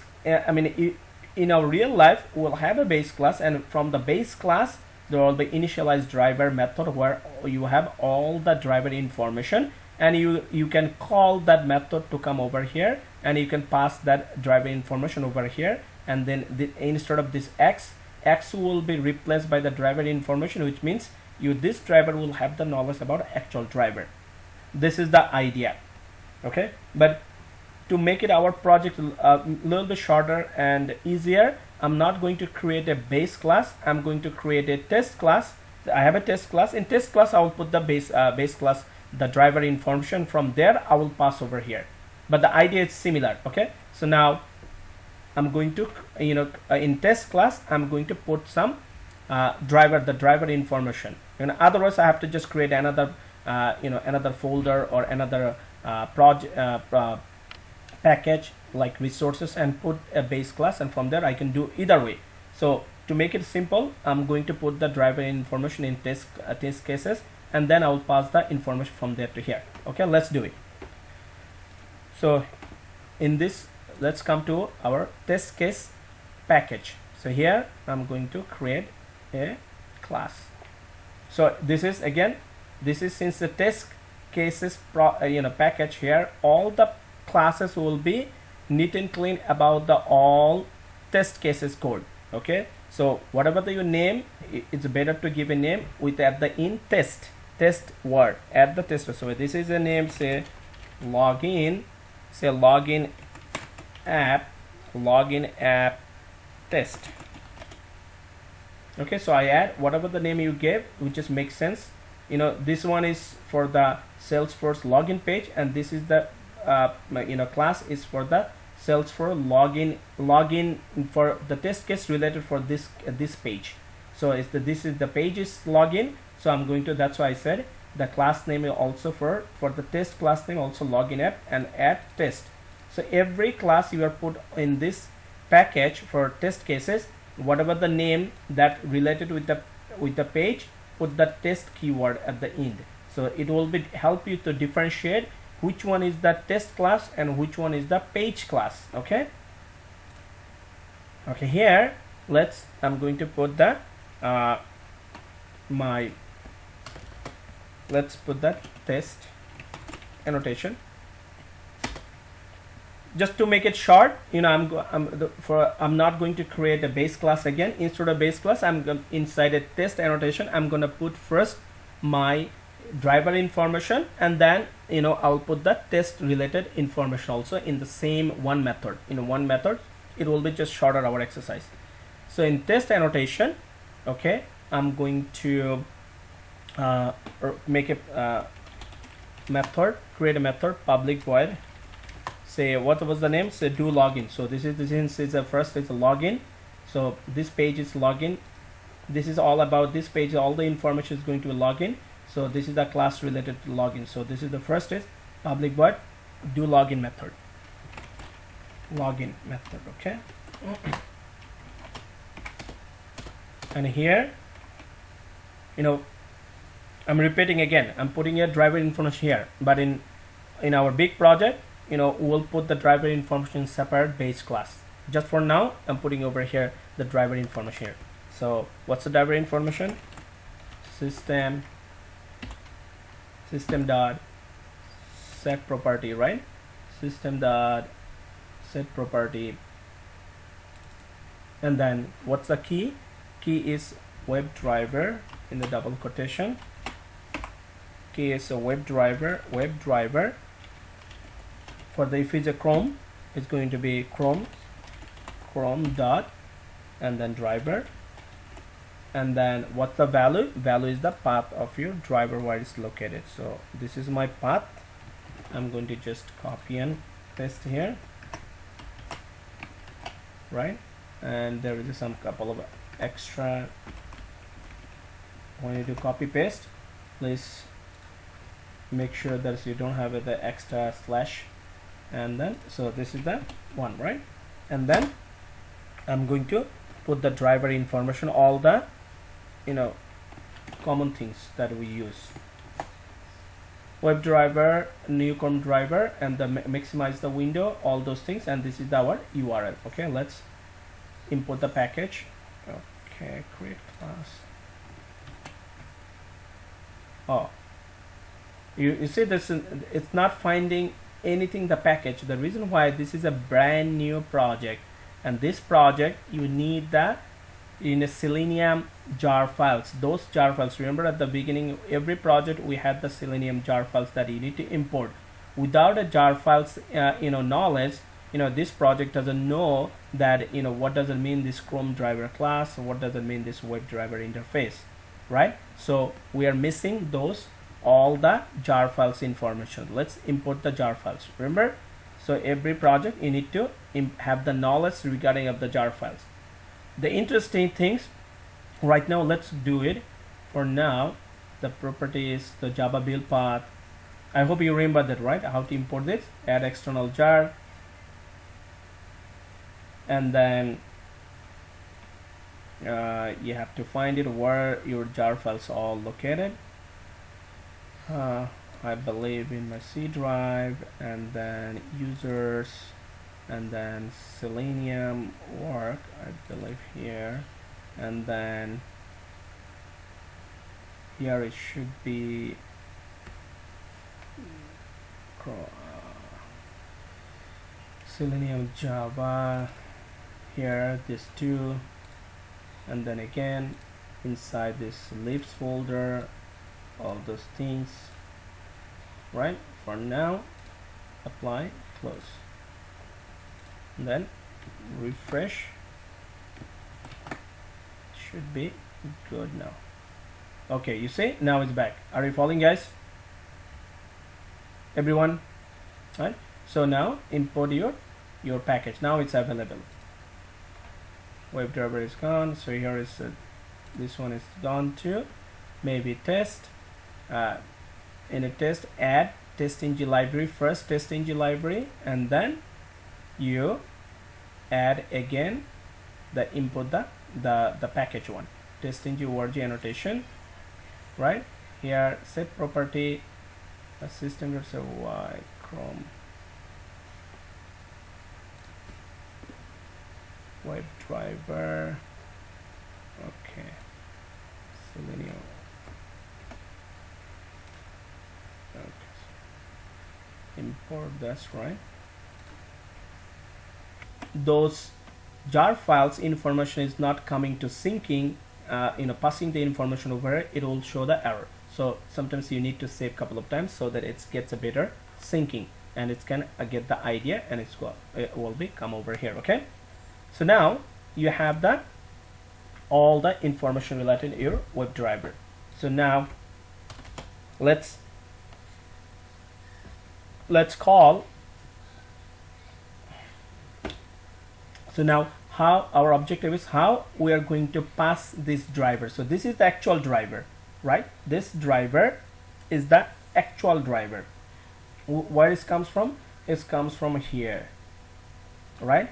in our real life, we'll have a base class, and from the base class there will be initialized driver method where you have all the driver information, and you can call that method to come over here, and you can pass that driver information over here, and then instead of this x will be replaced by the driver information, which means this driver will have the knowledge about actual driver. This is the idea. Okay, but to make it our project a little bit shorter and easier, I'm not going to create a base class. I'm going to create a test class. I have a test class. In test class, I will put the base class, the driver information. From there, I will pass over here. But the idea is similar. Okay. So now I'm going to, in test class, I'm going to put some the driver information. And otherwise, I have to just create another, another folder or another package like resources and put a base class, and from there I can do either way. So to make it simple, I'm going to put the driver information in test cases, and then I will pass the information from there to here. Okay, let's do it. So in this, let's come to our test case package. So here I'm going to create a class. So this is since the test cases package here, all the classes will be neat and clean about the all test cases code. Okay, so whatever the name, it's better to give a name with at the in test word, add the test. So this is a name, say login app test. Okay, so I add whatever the name you gave, which just makes sense. This one is for the Salesforce login page, and this is the class is for the Salesforce login for the test case related for this page. So this is the page is login. So I'm going to, that's why I said the class name is also for the test class name also login app and add test. So every class you are put in this package for test cases, whatever the name that related with the page, put the test keyword at the end. So it will help you to differentiate which one is the test class and which one is the page class. Okay, here I'm going to put the my let's put that test annotation. Just to make it short, you know, I'm not going to create a base class again. Instead of base class, inside a test annotation, I'm gonna put first my driver information, and then, you know, I'll put the test related information also in the same one method. In one method, it will be just shorter our exercise. So in test annotation, okay, I'm going to make a method, create a method, public void. Say what was the name? Say do login. So this is the first is a login. So this page is login. This is all about this page. All the information is going to be login. So this is the class related to login. So this is the first is public void do login method. Login method. Okay. And here, you know, I'm repeating again. I'm putting a driver information here, but in our big project, you know, we'll put the driver information in separate base class. Just for now, I'm putting over here the driver information here. So what's the driver information? System dot set property, right? System dot set property. And then what's the key? Key is web driver in the double quotation. Key is a web driver. For the, if it's a Chrome, it's going to be Chrome dot and then driver. And then what's the value? Value is the path of your driver where it's located. So this is my path. I'm going to just copy and paste here, right? And there is some couple of extra. When you do copy paste, please make sure that you don't have the extra slash. And then, so this is the one, right? And then I'm going to put the driver information, all the, you know, common things that we use. Web driver, new Chrome driver, and the maximize the window, all those things. And this is our URL. Okay, let's import the package. Okay, create class. Oh, you see this, it's not finding anything the package. The reason why, this is a brand new project, and this project you need that in a Selenium jar files. Those jar files, remember at the beginning every project we had the Selenium jar files that you need to import. Without a jar files you know, knowledge, you know, this project doesn't know that, you know, what does it mean this Chrome driver class, what does it mean this web driver interface, right? So we are missing those, all the jar files information. Let's import the jar files. Remember, so every project you need to have the knowledge regarding of the jar files. The interesting things right now, let's do it. For now, the property is the Java build path. I hope you remember that, right? How to import this. Add external jar, and then you have to find it where your jar files are all located. I believe in my C drive, and then users, and then Selenium work, I believe here, and then here it should be Selenium Java, here this two, and then again inside this libs folder, all those things, right? For now, apply, close, and then refresh. Should be good now. Okay, you see, now it's back. Are you following, guys? Everyone, right? So now import your package. Now it's available. Web driver is gone, so here is this one is gone too. Maybe test. In a test, add test-ng library first, test-ng library, and then you add again the input the package one, test-ng org annotation, right? Here set property system y Chrome web driver. Okay, Selenium. for this, right? Those jar files information is not coming to syncing, passing the information over here, it will show the error. So sometimes you need to save a couple of times so that it gets a better syncing, and it's can get the idea, and it will be come over here. Okay, so now you have that all the information related to your WebDriver. So now let's call. So now how our objective is how we are going to pass this driver. So this is the actual driver, right? This driver is the actual driver. Where it comes from? It comes from here, right?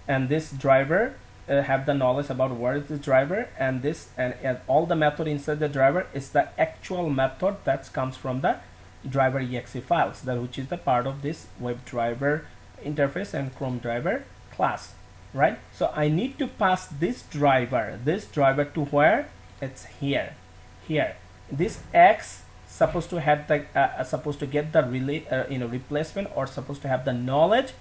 And this driver have the knowledge about where is the driver, and this and all the method inside the driver is the actual method that comes from the driver exe files, that which is the part of this WebDriver interface and Chrome driver class, right? So I need to pass this driver to where? It's here. This X supposed to have the supposed to get the replacement, or supposed to have the knowledge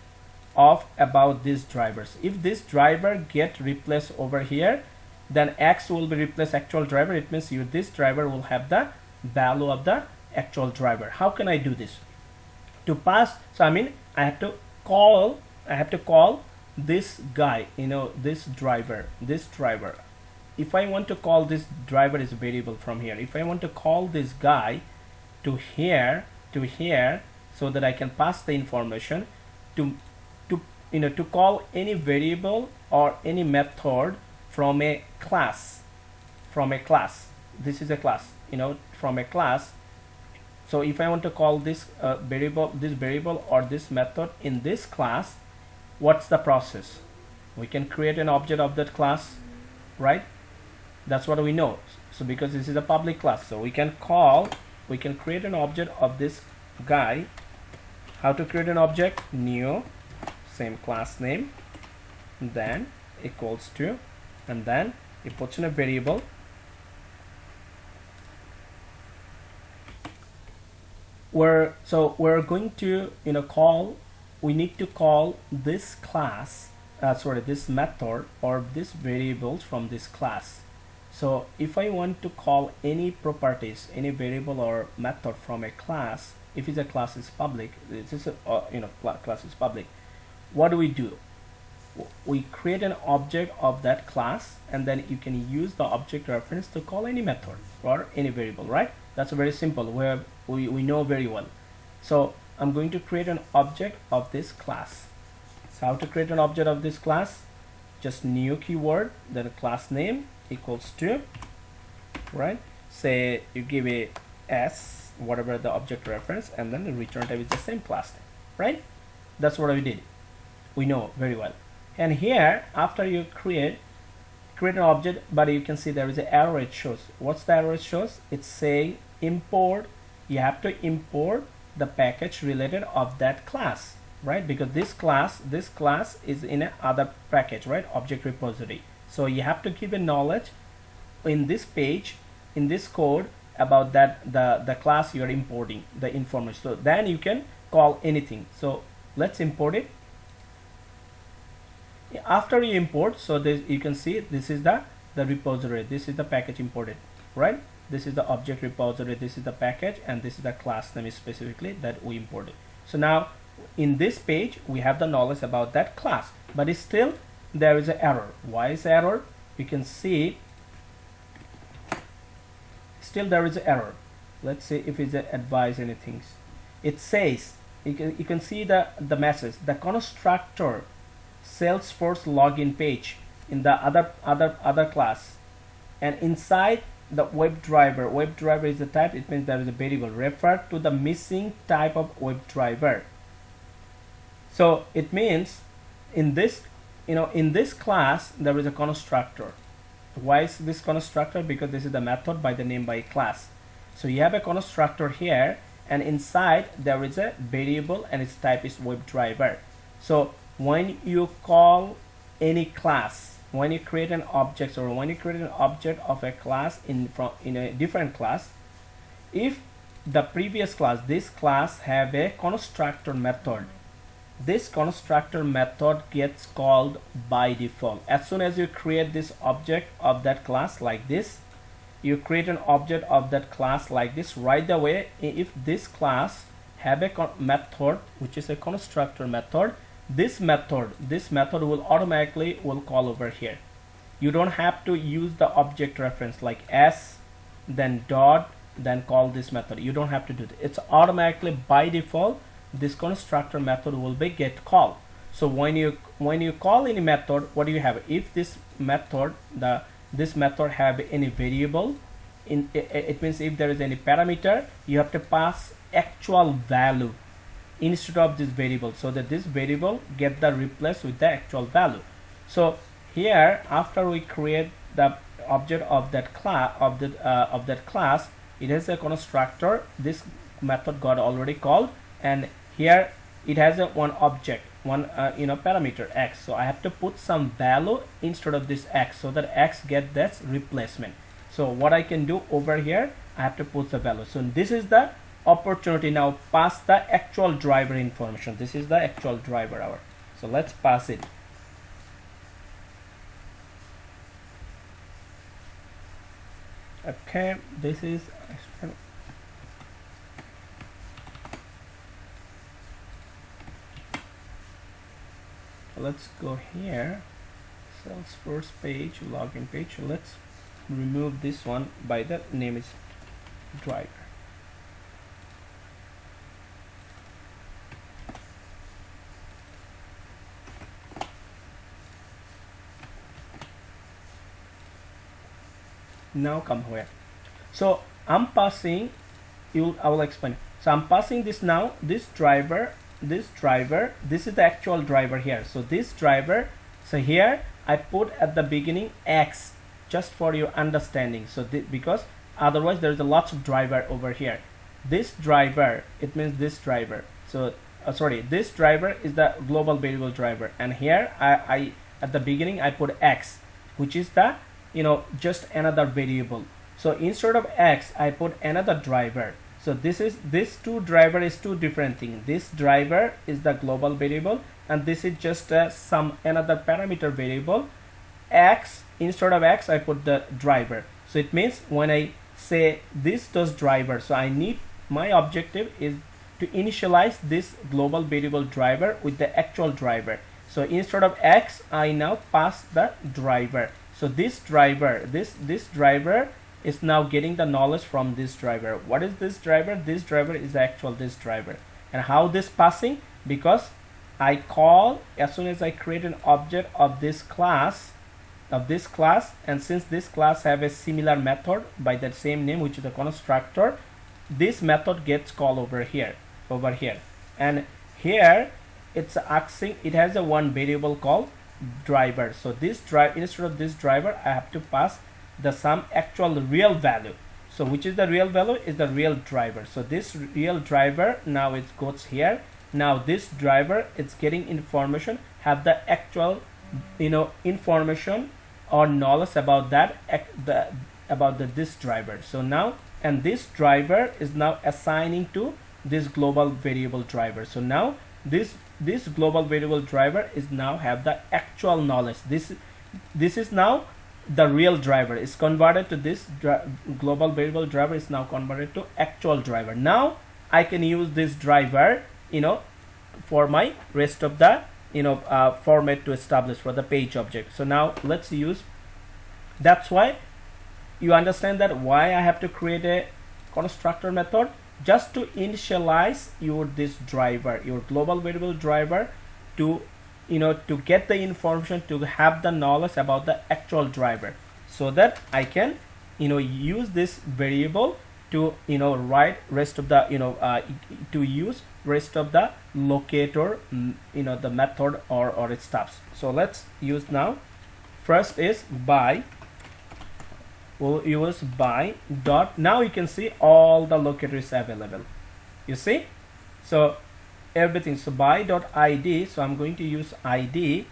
of about these drivers. If this driver get replaced over here, then X will be replaced actual driver. It means this driver will have the value of the actual driver. How can I do this? To pass, so I mean I have to call this guy, this driver. If I want to call this driver is variable from here. If I want to call this guy to here, so that I can pass the information to call any variable or any method from a class. This is a class, from a class. So if I want to call this variable or this method in this class, what's the process? We can create an object of that class, right? That's what we know. So because this is a public class, so we can create an object of this guy. How to create an object? New, same class name, then equals to, and then it puts in a variable. We're going to we need to call this class, this method or this variables from this class. So if I want to call any properties, any variable or method from a class, if it's a class is public, this is class is public, what do? We create an object of that class, and then you can use the object reference to call any method or any variable, right? That's very simple. We know very well. So I'm going to create an object of this class. So how to create an object of this class? Just new keyword, then class name equals to, right? Say you give a s, whatever the object reference, and then the return type is the same class name, right? That's what we did. We know very well. And here, after you create an object, but you can see there is an error it shows. What's the error it shows? It's saying import. You have to import the package related of that class, right? Because this class is in a other package, right? Object repository. So you have to give a knowledge in this page, in this code, about that the class you are importing the information. So then you can call anything. So let's import it. After you import, so this, you can see this is the repository, this is the package imported, right? This is the object repository, this is the package, and this is the class name specifically that we imported. So now in this page we have the knowledge about that class, but it's still there is an error. Why is error? You can see still there is an error. Let's see if it's advise anything. It says you can see the message, the constructor Salesforce login page in the other class, and inside the WebDriver is the type. It means there is a variable. Refer to the missing type of WebDriver. So it means in this class there is a constructor. Why is this constructor? Because this is the method by the name by class. So you have a constructor here, and inside there is a variable, and its type is WebDriver. So when you call any class, when you create an object, or when you create an object of a class in a different class, if the previous class, this class have a constructor method. This constructor method gets called by default. As soon as you create this object of that class like this, you create an object of that class like this, right away if this class have a method which is a constructor method, this method will automatically call over here. You don't have to use the object reference like s then dot then call this method. You don't have to do that. It's automatically by default this constructor method will be get called. So when you call any method, what do you have? If this method this method have any variable in it means if there is any parameter, you have to pass actual value instead of this variable, so that this variable get the replaced with the actual value. So here after we create the object of that class it has a constructor. This method got already called, and here it has a one object, one parameter x. So I have to put some value instead of this x, so that x get that replacement. So what I can do over here, I have to put the value. So this is the opportunity. Now pass the actual driver information. This is the actual driver hour. So let's pass it. Okay, this is let's go here, Salesforce page, login page. Let's remove this one by the name is driver. Now come here. So I'm passing, I will explain. So I'm passing this now, this driver, this is the actual driver here. So this driver, so here I put at the beginning x, just for your understanding. So because otherwise there is a lots of driver over here. This driver, it means this driver. So sorry, this driver is the global variable driver, and here I at the beginning I put x, which is the just another variable. So instead of x I put another driver. So this two driver is two different things. This driver is the global variable, and this is just some another parameter variable x. Instead of x I put the driver. So it means when I say this does driver, so I need, my objective is to initialize this global variable driver with the actual driver. So instead of x I now pass the driver. So this driver, this driver is now getting the knowledge from this driver. What is this driver? This driver is actual this driver. And how this passing? Because I call, as soon as I create an object of this class, and since this class have a similar method by that same name, which is a constructor, this method gets called over here, and here it's asking, it has a one variable called driver. So this drive, instead of this driver I have to pass the some actual real value. So which is the real value? Is the real driver. So this real driver, now it goes here. Now this driver, it's getting information, have the actual information or knowledge about that this driver. So now, and this driver is now assigning to this global variable driver. So now this global variable driver is now have the actual knowledge. This is now the real driver is converted to this global variable driver is now converted to actual driver. Now I can use this driver for my rest of the format to establish for the page object. So now let's use, that's why you understand that why I have to create a constructor method, just to initialize this driver, your global variable driver, to to get the information, to have the knowledge about the actual driver, so that I can use this variable to write rest of the to use rest of the locator the method or its stuffs. So let's use now. First is by, we'll use by dot. Now you can see all the locators available, you see. So everything, so by dot id, so I'm going to use id,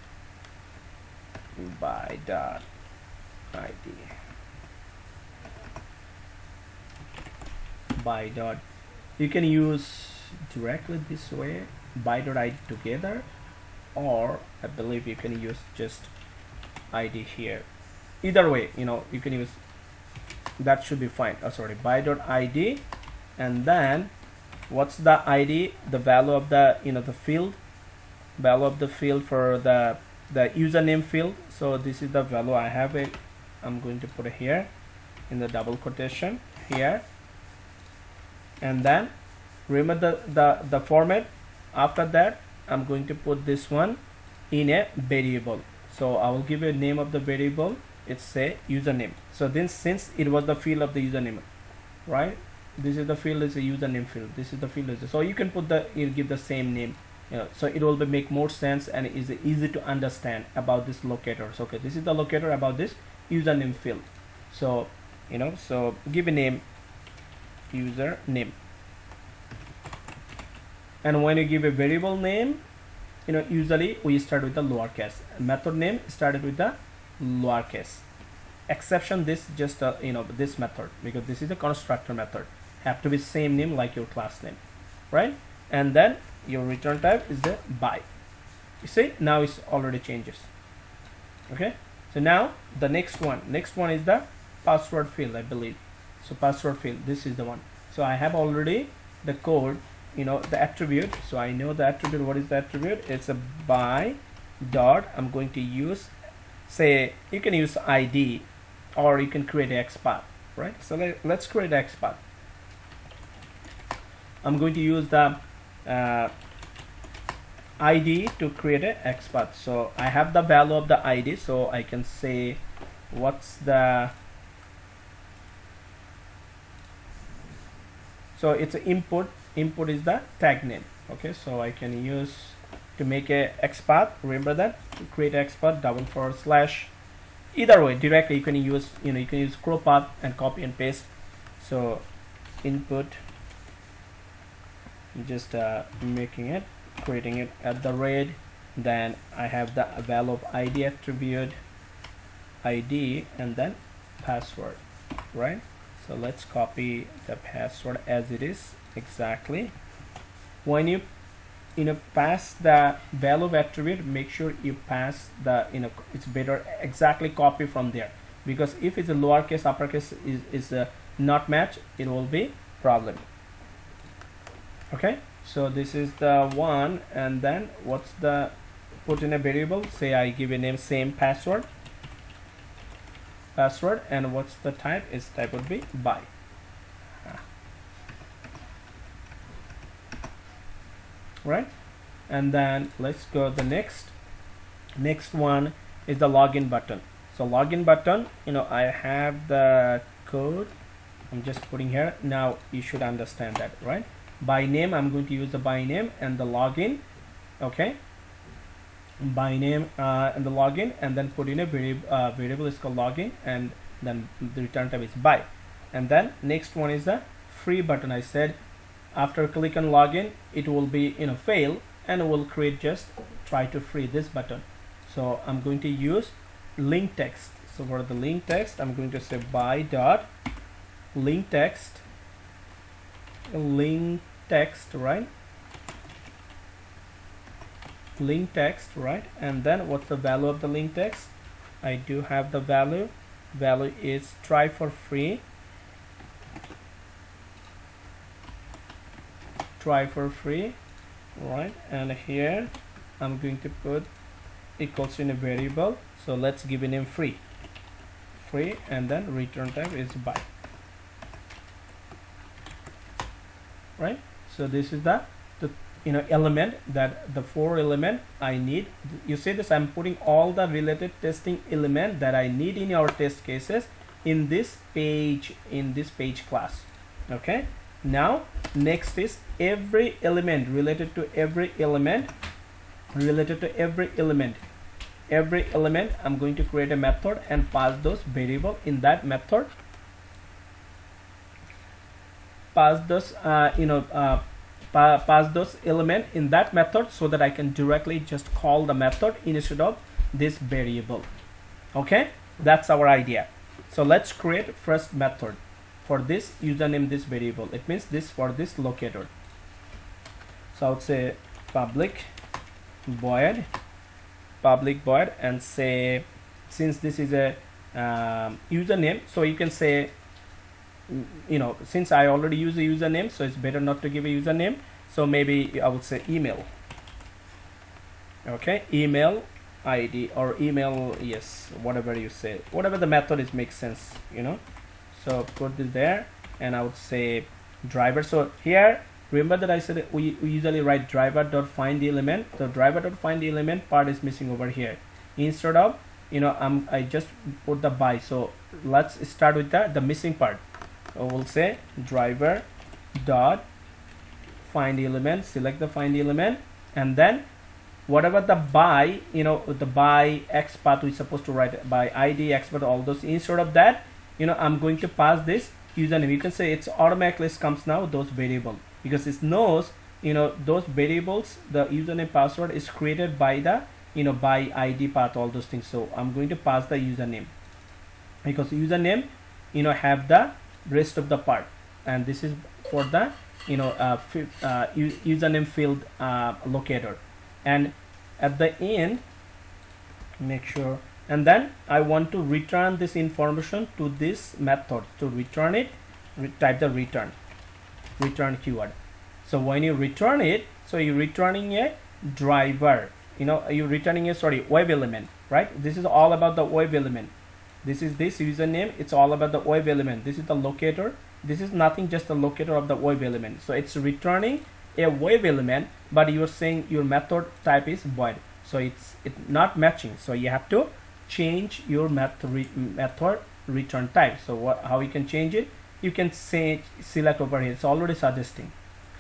by dot id, by dot You can use directly this way, by.id together, or I believe you can use just id here. Either way, you know, you can use, that should be fine. Sorry, by.id, and then what's the id? The value of the, you know, the field, value of the field for the username field. So this is the value I have it. I'm going to put it here in the double quotation here, and then remember the format. After that, I'm going to put this one in a variable. So I will give a name of the variable. It's say username. So then, since it was the field of the username, right? This is the field, is a username field. This is the field. So you can put the, you give the same name. You know, so it will be make more sense and is easy to understand about this locator. So okay, this is the locator about this username field. So you know, so give a name, username. And when you give a variable name, you know, usually we start with the lowercase. Method name started with the lowercase. Exception, this just you know, this method, because this is a constructor method, have to be same name like your class name, right? And then your return type is the by. You see, now it's already changes. Okay, so now the next one is the password field, I believe. So password field, this is the one. So I have already the code, you know, the attribute. So I know the attribute. What is the attribute? It's a by dot. I'm going to use, say, you can use id, or you can create an XPath, right? So let's create an XPath. I'm going to use the id to create an XPath. So I have the value of the id, so I can say what's the, so it's an input is the tag name. Okay, so I can use to make a XPath. Remember that, to create XPath, // either way, directly you can use, you know, you can use crop path and copy and paste. So input, just making it, creating it at the rate, then I have the value of id attribute, id, and then password, right? So let's copy the password as it is exactly. When you know, pass the value of attribute, make sure you pass the, you know, it's better exactly copy from there, because if it's a lowercase uppercase is not match, it will be problem. Okay, so this is the one, and then what's the, put in a variable, say I give a name, same password, and what's the type? Is type would be by. Right, and then let's go the next one is the login button. So login button, you know, I have the code, I'm just putting here. Now you should understand that, right? By name, I'm going to use the by name and the login. Okay, by name and the login, and then put in a variable is called login, and then the return type is by. And then next one is the free button. I said after click on login, it will be, you know, fail, and will create just try to free this button. So I'm going to use link text. So for the link text, I'm going to say by dot link text, right? Link text, right? And then what's the value of the link text? I do have the value is try for free, right? And here I'm going to put equals in a variable. So let's give a name free, and then return type is by, right? So this is the you know, element, that the 4 element I need. You see this, I'm putting all the related testing element that I need in our test cases in this page class. Okay, now next is every element related to every element, I'm going to create a method and pass those variable in that method, pass those pass those element in that method, so that I can directly just call the method instead of this variable. Okay, that's our idea. So let's create first method. for this username this variable. It means this for this locator. So I would say public void and say, since this is a username, so you can say, since I already use a username, so it's better not to give a username. So maybe I would say email. Okay, email ID or email, yes, whatever you say, whatever the method is, makes sense, So put this there, and I would say driver. So here, remember that I said we usually write driver.find element. The driver.find element part is missing over here. Instead of, I just put the by. So let's start with the missing part. So we'll say driver dot find element, select the find element, and then whatever the by, the by x path we're supposed to write by ID, x path, all those. Instead of that, I'm going to pass this username. You can say it's automatically comes now those variable, because it knows, those variables, the username password is created by the, by ID path, all those things. So I'm going to pass the username, because username, have the rest of the part, and this is for the, username field locator. And at the end, make sure, and then I want to return this information to this method. To return it, type the return keyword. So when you return it, so you're returning a driver, you're returning a web element, right? This is all about the web element. This is this username, it's all about the web element. This is the locator. This is nothing, just the locator of the web element. So it's returning a web element, but you're saying your method type is void, so it's not matching. So you have to change your method return type. So how you can change it? You can say select over here. It's already suggesting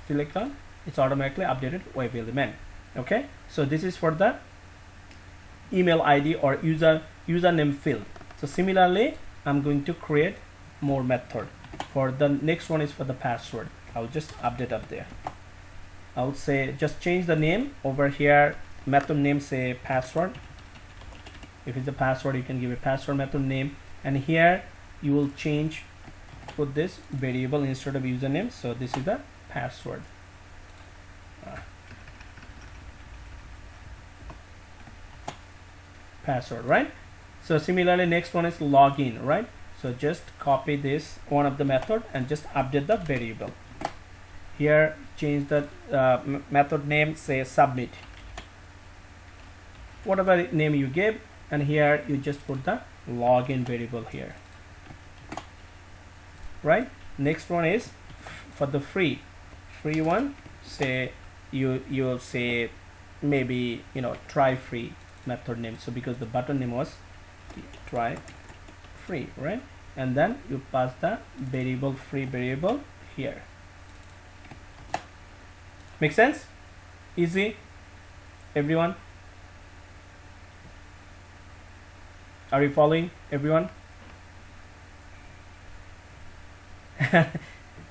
select on, it's automatically updated web element. Okay, so this is for the email ID or username field. So similarly, I'm going to create more method. For the next one is for the password. I'll just update up there. I would say just change the name over here. Method name, say password. If it's a password, you can give a password method name, and here you will change, put this variable instead of username. So this is the password. Password, right? So similarly, next one is login, right? So just copy this one of the method and just update the variable. Here, change the method name, say submit. Whatever name you gave, and here you just put the login variable here. Right? Next one is for the free one. Say you'll say maybe try free method name. So because the button name was try free, right? And then you pass the variable free variable here. Make sense? Easy, everyone? Are you following, everyone?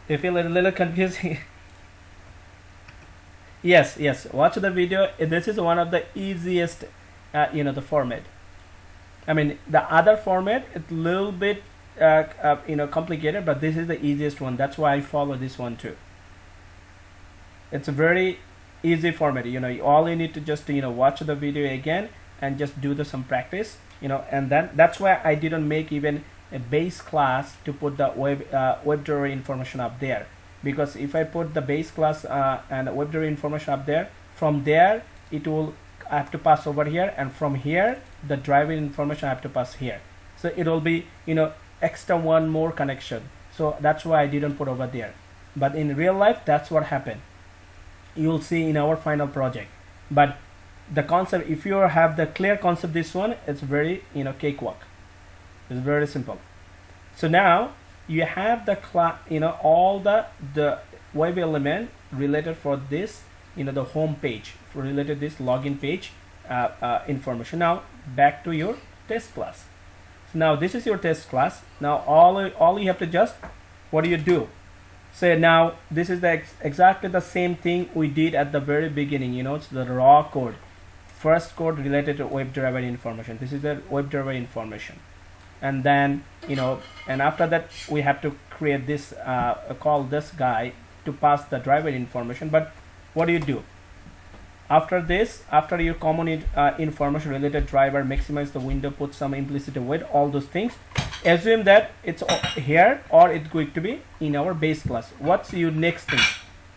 You feel a little confusing? Yes, watch the video. This is one of the easiest the format. I mean, the other format, it's a little bit complicated, but this is the easiest one. That's why I follow this one too. It's a very easy format. All you need to just watch the video again and just do some practice. And then that's why I didn't make even a base class to put the WebDriver information up there, because if I put the base class and WebDriver information up there, from there it will have to pass over here, and from here the driver information I have to pass here. So it will be extra one more connection. So that's why I didn't put over there. But in real life, that's what happened. You'll see in our final project. But the concept, if you have the clear concept, this one, it's very cakewalk. It's very simple. So now you have the class, all the web element related for this, the home page, for related this login page information. Now back to your test class. So now this is your test class. Now all you have to just, what do you do? Say now this is exactly the same thing we did at the very beginning. It's the raw code. First code related to WebDriver information. This is the WebDriver information. and then and after that we have to create this call this guy to pass the driver information. But what do? After this, after your common information related driver, maximize the window, put some implicit weight, all those things, assume that it's here or it's going to be in our base class. What's your next thing?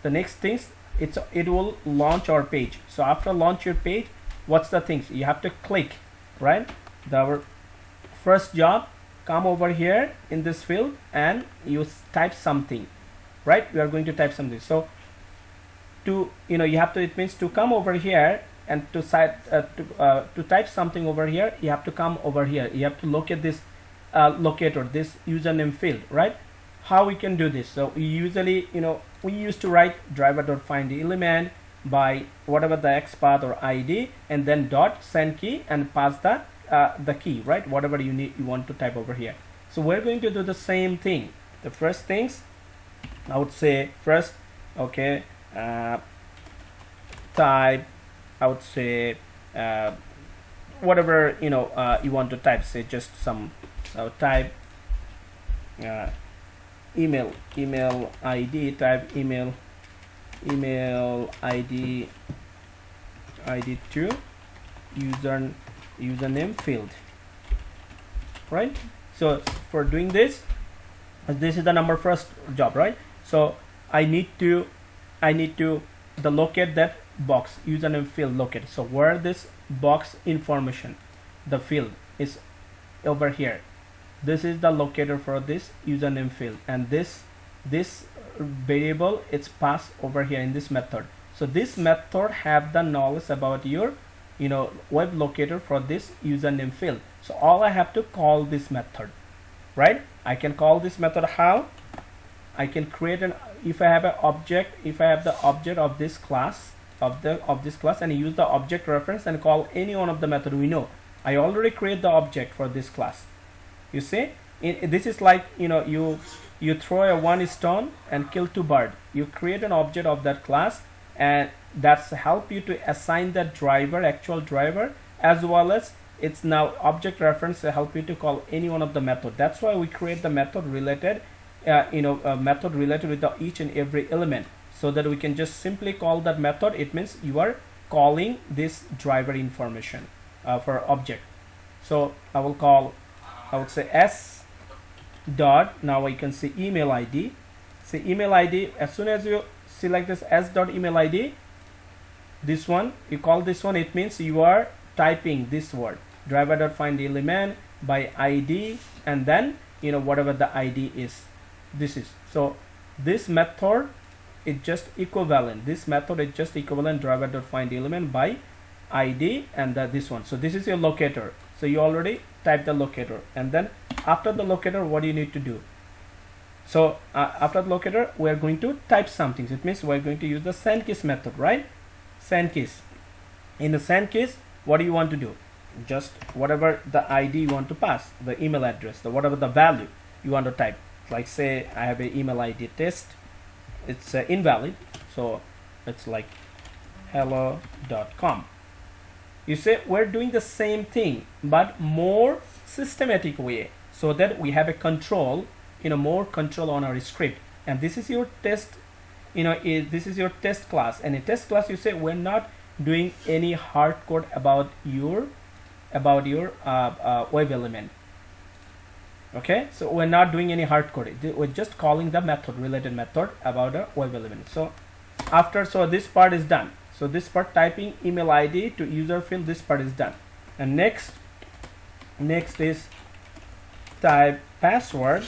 The next things, it will launch our page. So after launch your page, what's the things you have to click, right? Our first job, come over here in this field and you type something, right? We are going to type something. So to you have to, it means to come over here and to type something over here, you have to come over here. You have to locate this locator, this username field, right? How we can do this? So we usually we used to write driver.find element by whatever the XPath or ID, and then dot send key and pass the key, right? Whatever you want to type over here. So we're going to do the same thing. The first things I would say first, okay, type, I would say whatever you want to type, say just some, so type email ID, type email ID to username field, right? So for doing this is the number first job, right? So I need to locate that box username field located. So where this box information, the field is over here. This is the locator for this username field, and this variable it's passed over here in this method. So this method have the knowledge about your web locator for this username field. So all I have to call this method, right? I can call this method. How? I can create an, if I have an object, if I have the object of this class of this class, and use the object reference and call any one of the method. We know I already create the object for this class. You see, this is like you throw a one stone and kill two birds. You create an object of that class, and that's help you to assign that driver, actual driver, as well as it's now object reference to help you to call any one of the method. That's why we create the method related method related with each and every element, so that we can just simply call that method. It means you are calling this driver information for object. So I will call, I would say s dot, now I can see email ID. Say email ID, as soon as you select this s dot email ID, this one, you call this one, it means you are typing this word driver.find element by ID, and then whatever the ID is, this is. So this method is just equivalent, this method is just equivalent driver.find element by ID and this one. So this is your locator. So you already type the locator, and then after the locator, what do you need to do? So after the locator, we are going to type something. It means we are going to use the send keys method, right? Send keys. In the send keys, what do you want to do? Just whatever the ID you want to pass, the email address, whatever the value you want to type. Like say I have an email ID test, it's invalid, so it's like hello.com. You say we're doing the same thing but more systematic way, so that we have a control, more control on our script. And this is your test, this is your test class. And in test class, you say we're not doing any hard code about your web element. Okay, so we're not doing any hard code. We're just calling the method, related method about a web element. So after, so this part is done. So this part, typing email ID to user field, this part is done. And next is type password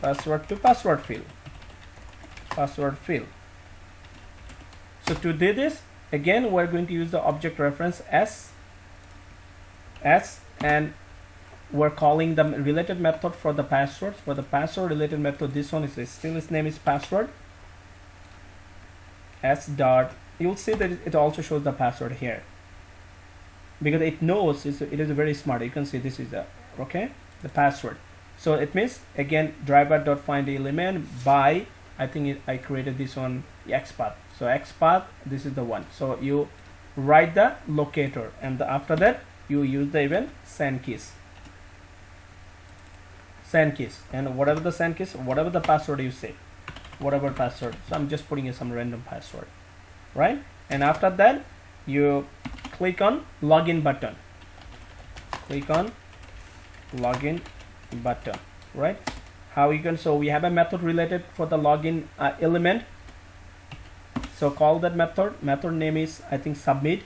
to password field. So to do this, again we're going to use the object reference s, and we're calling the related method for the password. For the password related method, this one is still, its name is password. S dot, you'll see that it also shows the password here, because it knows it is very smart. You can see this is the the password. So it means again driver.find element by, I think I created this one, XPath. So XPath, this is the one. So you write the locator, and after that you use the even send keys. send keys, and whatever the send keys, whatever the password you say, whatever password. So I'm just putting in some random password, right? And after that, you click on login button. Click on login button, right? How you can, so we have a method related for the login element. So call that method. Method name is, I think, submit,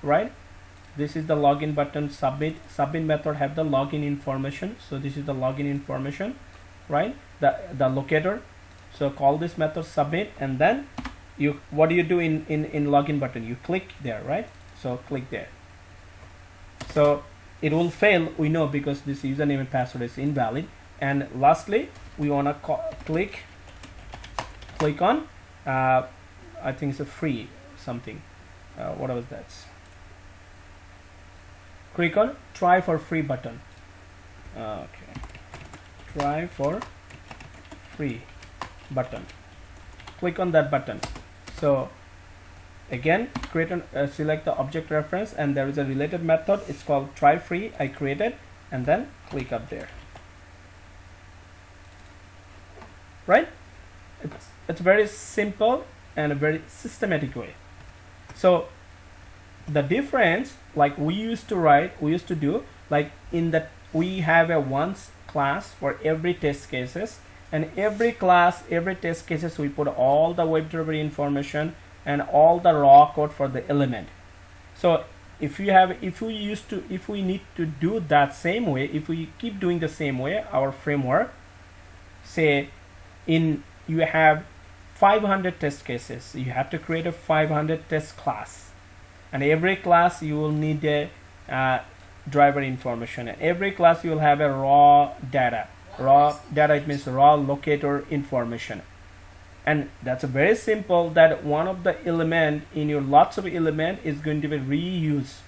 right? This is the login button, submit. Submit method have the login information. So this is the login information, right? The locator. So call this method submit, and then you, what do you do in login button? You click there, right? So click there. So it will fail, we know, because this username and password is invalid. And lastly, we want to click on I think it's a free something, what was that? Click on try for free button. Okay, try for free button. Click on that button. So again, create an select the object reference, and there is a related method, it's called try free. I created, and then click up there, right? It's very simple and a very systematic way. So the difference, like we used to do, like in that we have a once class for every test cases, and every class, every test cases, we put all the WebDriver information and all the raw code for the element. So if we need to do that same way, if we keep doing the same way, our framework, say you have 500 test cases, you have to create a 500 test class, and every class you will need a driver information, and every class you will have a raw data. It means raw locator information. And that's a very simple, that one of the element in your lots of element is going to be reuse.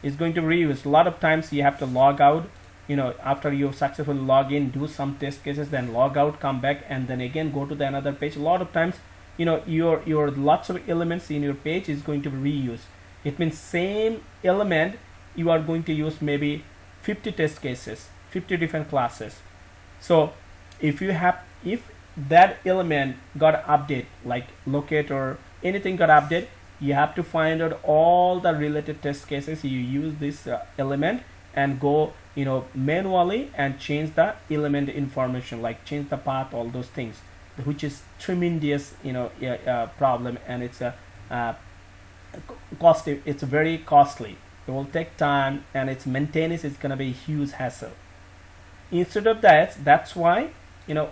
A lot of times you have to log out, after you successfully log in, do some test cases, then log out, come back, and then again go to the another page. A lot of times, your lots of elements in your page is going to be reused. It means same element you are going to use maybe 50 test cases, 50 different classes. So if that element got update, like locator, anything got update, you have to find out all the related test cases. You use this element and go manually and change the element information, like change the path, all those things, which is tremendous problem, and it's a it's very costly. It will take time, and its maintenance is going to be a huge hassle. Instead of that, that's why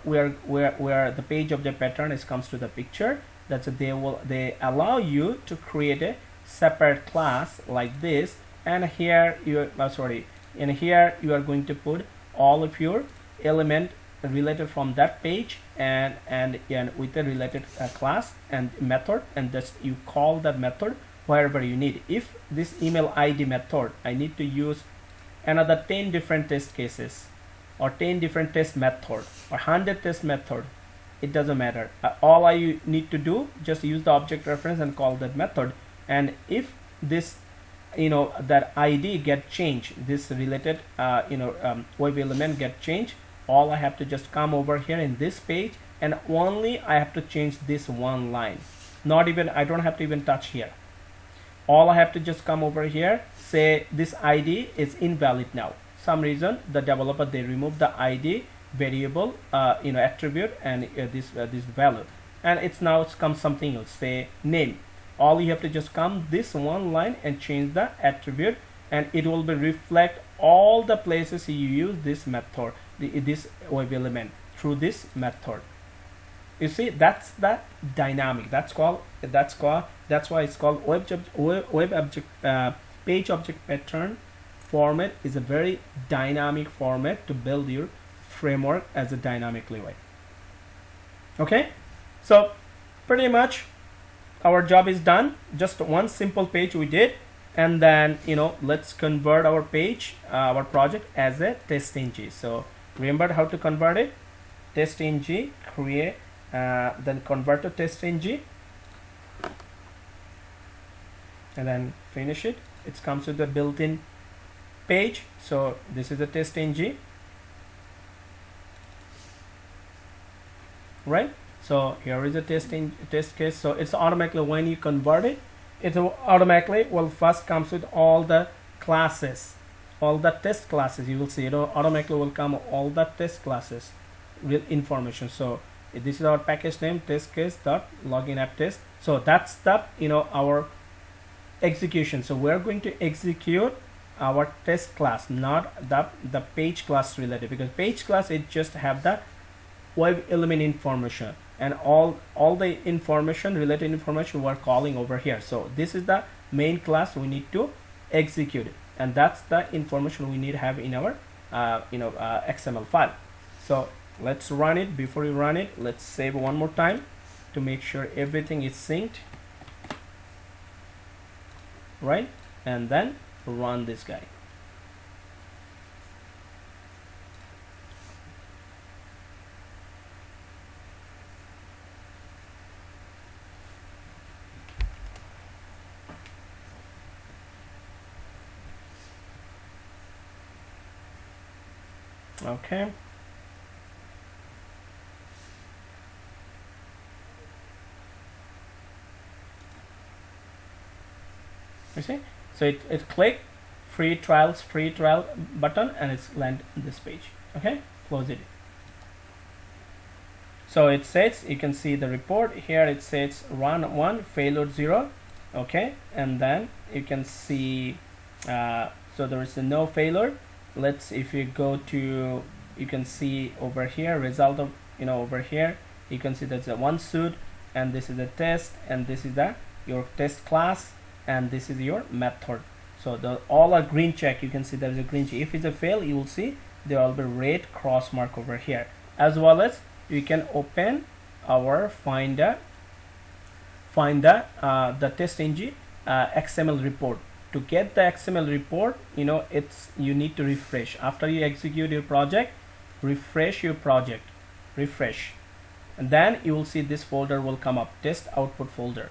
where the page object pattern comes to the picture. That's they allow you to create a separate class like this, and here here you are going to put all of your element related from that page, and with the related class and method, and just you call that method wherever you need. If this email ID method, I need to use another 10 different test cases, or 10 different test method, or 100 test method, it doesn't matter. All I need to do, just use the object reference and call that method. And if this that ID get changed, this related web element get changed, all I have to just come over here in this page, and only I have to change this one line. Not even, I don't have to even touch here. All I have to just come over here, say this ID is invalid now. Some reason the developer, they remove the ID variable attribute and this value, and it's comes something else, say name. All you have to just come this one line and change the attribute, and it will be reflect all the places you use this method, this web element through this method. You see, that's the dynamic. That's why it's called page object pattern format. Is a very dynamic format to build your framework as a dynamically way. Okay, so pretty much our job is done. Just one simple page we did, and then let's convert our page, our project as a test.ng. So remember how to convert it. Test.ng, create, then convert to test.ng, and then finish it. It comes with the built-in page. So this is the test.ng. right? So here is a test case. So it's automatically, when you convert it, it will automatically will first comes with all the classes, all the test classes. You will see it automatically will come all the test classes with information. So this is our package name, test case dot login app test. So that's the our execution. So we're going to execute our test class, not the page class related, because page class, it just have the web element information, and all the information, related information, we're calling over here. So this is the main class we need to execute it, and that's the information we need to have in our XML file. So let's run it. Before we run it, let's save one more time to make sure everything is synced, right? And then run this guy. Okay. You see? So it click free trial button, and it's land this page. Okay, close it. So it says, you can see the report here, it says run 1, failure 0. Okay, and then you can see so there is no failure. If you go to, you can see over here result of over here, you can see there's a one suit, and this is a test, and this is your test class, and this is your method. So all are green check. You can see there is a green check. If it's a fail, you will see there will be red cross mark over here. As well as you can open our find the test-ng XML report. To get the XML report, you need to refresh after you execute your project. Refresh your project, and then you will see this folder will come up, test output folder.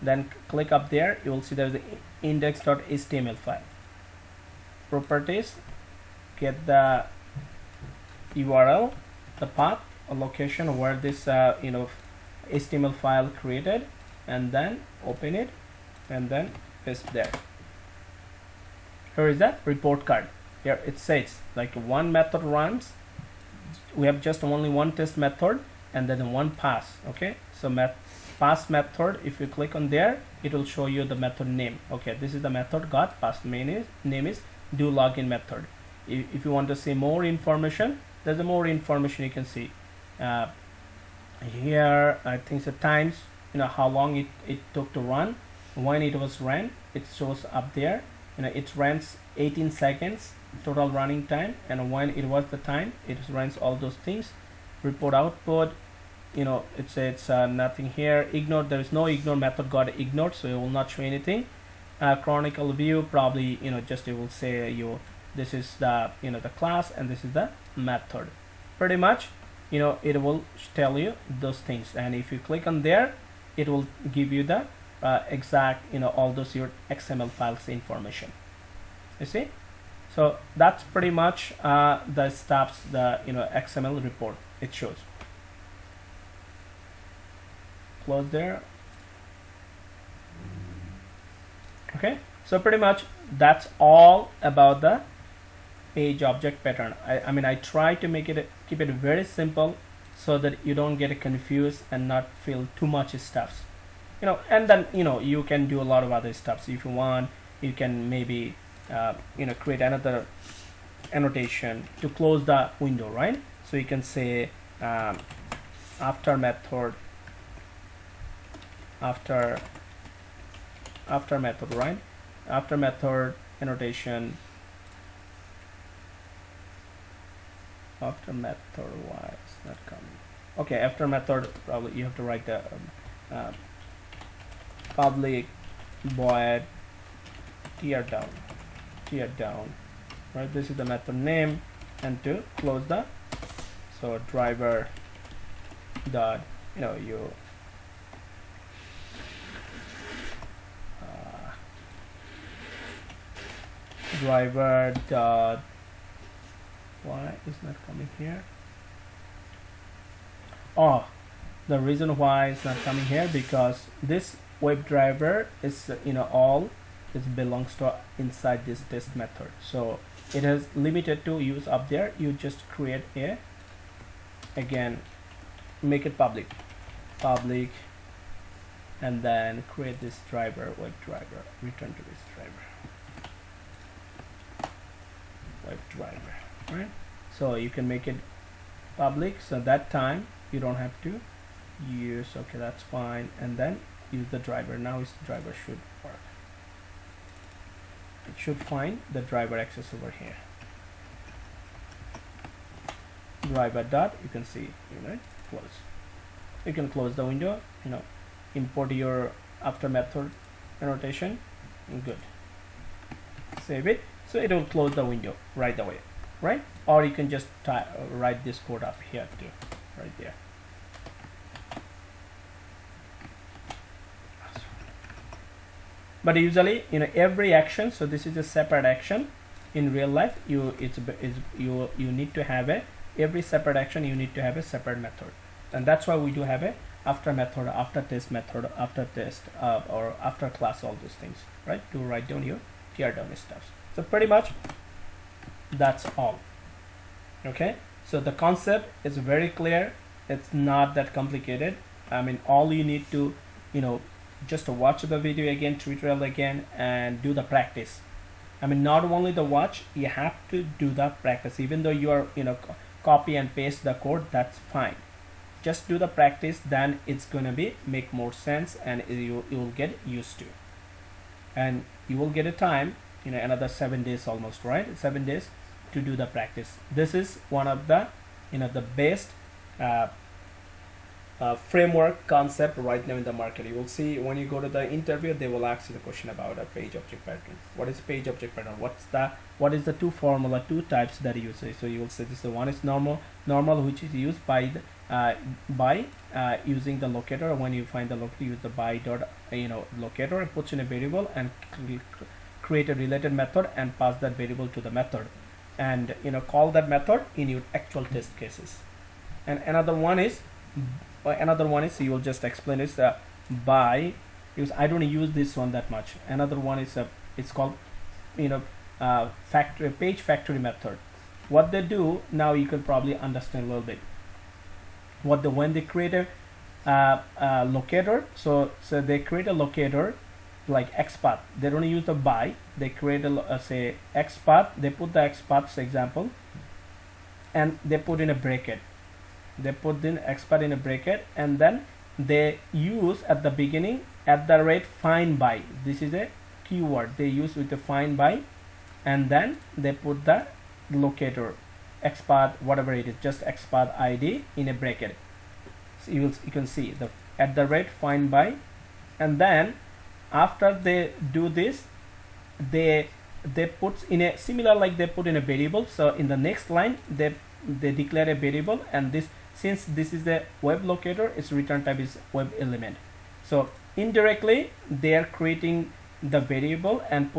Then click up there, you will see there's the index.html file. Properties, get the URL, the path, a location where this HTML file created, and then open it, and then paste there. Here is the report card. Here it says like one method runs. We have just only one test method, and then one pass. Okay, so pass method, if you click on there, it will show you the method name. Okay, this is the method got pass name is do login method. If you want to see more information, there's a more information you can see here. I think the times, how long it took to run, when it was ran, it shows up there. It runs 18 seconds total running time, and when it was the time, it runs all those things. Report output, it says nothing here. Ignore, there is no ignore method got ignored, so it will not show anything. Chronicle view, probably just it will say this is the the class, and this is the method. Pretty much it will tell you those things, and if you click on there, it will give you the exact all those your XML files information. You see? So that's pretty much the steps the XML report it shows. Close there. Okay, so pretty much that's all about the page object pattern. I try to keep it very simple, so that you don't get confused and not feel too much stuffs. And then you can do a lot of other stuffs. If you want, you can maybe create another annotation to close the window, right? So you can say after method, after method, right? After method annotation, after method, why it's not coming? Okay, after method, probably you have to write the public void tear down, right? This is the method name, and to close the, so driver dot driver dot, why is not coming here? Oh, The reason why it's not coming here, because this web driver is all it belongs to inside this test method, so it is limited to use up there. You just create a, again, make it public, and then create this driver, web driver, return to this driver, web driver, right? So you can make it public, so that time you don't have to use, okay, that's fine, and then use the driver. Now is the driver should work. It should find the driver access over here. Driver dot, you can see, close. You can close the window, import your after method annotation, good. Save it, so it will close the window right away, right? Or you can just write this code up here too, right there. But usually, every action, so this is a separate action. In real life, you need to have every separate action, you need to have a separate method, and that's why we do have a after method, after test method, after test, or after class, all those things, right? To write down your tear down steps. So pretty much that's all. Okay, so the concept is very clear. It's not that complicated. I mean, all you need to just to watch the video again, tutorial again, and do the practice. I mean, not only the watch, you have to do the practice. Even though you are copy and paste the code, that's fine. Just do the practice, then it's gonna be make more sense, and you will get used to. And you will get a time, another 7 days almost, right? 7 days to do the practice. This is one of the the best framework concept right now in the market. You will see when you go to the interview, they will ask you the question about a page object pattern. What is page object pattern? What is the two types that you use? So you will say this one is normal, which is used by using the locator. When you find the locator, use the by dot locator and puts in a variable and create a related method and pass that variable to the method, and call that method in your actual test cases. And another one is you will just explain is by use. I don't use this one that much. Another one is it's called page factory method. What they do now, you can probably understand a little bit. When they create a locator, so they create a locator like XPath. They don't use the by. They create a say XPath. They put the XPath example, and they put in a bracket. They put in XPath in a bracket, and then they use at the beginning @find by. This is a keyword they use with the find by, and then they put the locator XPath, whatever it is, just XPath ID in a bracket. So you can see the @find by, and then after they do this, they put in a similar, like they put in a variable. So in the next line, they declare a variable, and this, since this is the web locator, its return type is web element. So indirectly they are creating the variable and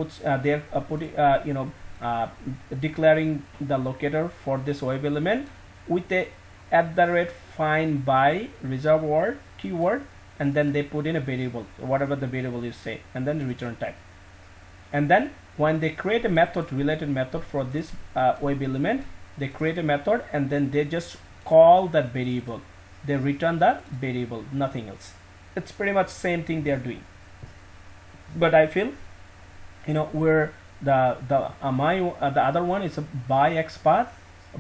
declaring the locator for this web element with a @find by reserve word keyword, and then they put in a variable, whatever the variable you say, and then the return type. And then when they create a method, related method for this web element, they create a method, and then they just call that variable. They return that variable, nothing else. It's pretty much same thing they are doing. But I feel, where the other one is a by XPath,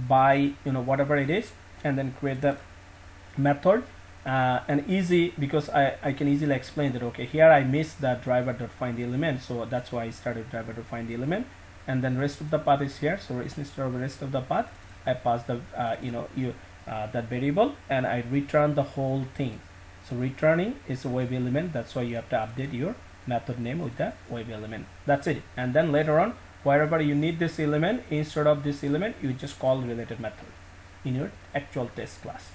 by whatever it is, and then create the method, and easy, because I can easily explain that. Okay, here I missed the driver.find the element, so that's why I started driver.find the element, and then rest of the path is here. So instead of the rest of the path, I pass the that variable, and I return the whole thing. So returning is a web element. That's why you have to update your method name with the web element. That's it. And then later on, wherever you need this element, instead of this element, you just call related method in your actual test class.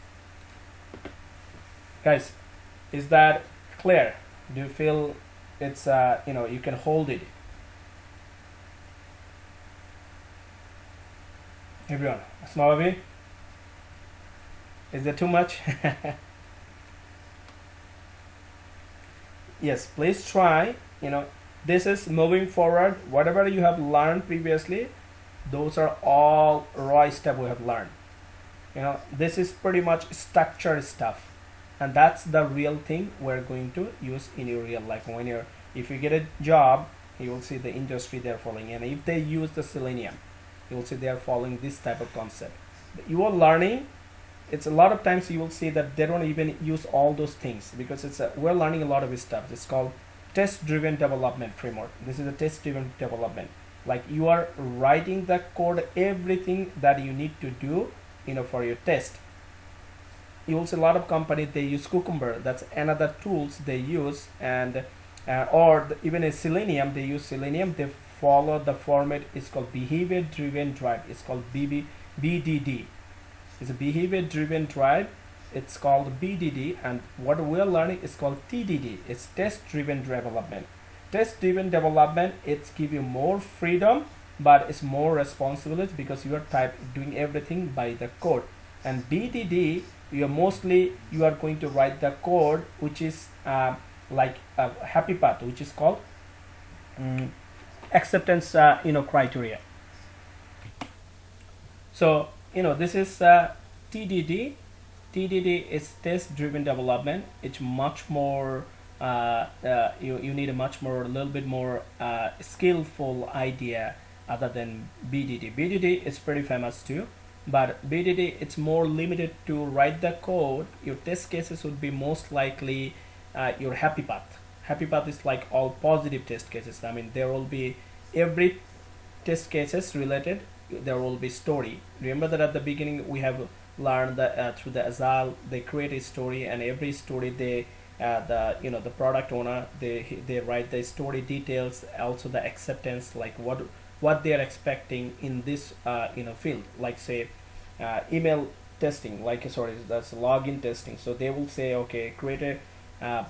Guys, is that clear? Do you feel it's you can hold it? Everyone, small of it? Is that too much? yes, please try. This is moving forward. Whatever you have learned previously, those are all raw stuff we have learned. This is pretty much structured stuff, and that's the real thing we're going to use in your real life. If you get a job, you will see the industry they're following, and if they use the Selenium, you will see they are following this type of concept. You are learning. It's a lot of times you will see that they don't even use all those things, because we're learning a lot of stuff. It's called test-driven development framework. This is a test-driven development. Like, you are writing the code, everything that you need to do, for your test. You will see a lot of companies, they use Cucumber. That's another tools they use, and even a Selenium, they use Selenium. They follow the format. It's called behavior driven drive. It's called BDD. It's a behavior driven drive. It's called BDD, and what we're learning is called TDD. It's test driven development. Test driven development, it's give you more freedom, but it's more responsibility, because you are doing everything by the code. And BDD, you are going to write the code, which is like a happy path, which is called acceptance criteria. So this is TDD. TDD is test driven development. It's much more you need a little bit more skillful idea other than BDD. BDD is pretty famous too, but BDD, it's more limited to write the code. Your test cases would be most likely your happy path. Happy path is like all positive test cases. I mean, there will be every test cases related. There will be story. Remember that at the beginning we have learned that through the Agile, they create a story, and every story the product owner, they write the story details, also the acceptance, like what they are expecting in this field, like say email testing, that's login testing. So they will say, okay, create a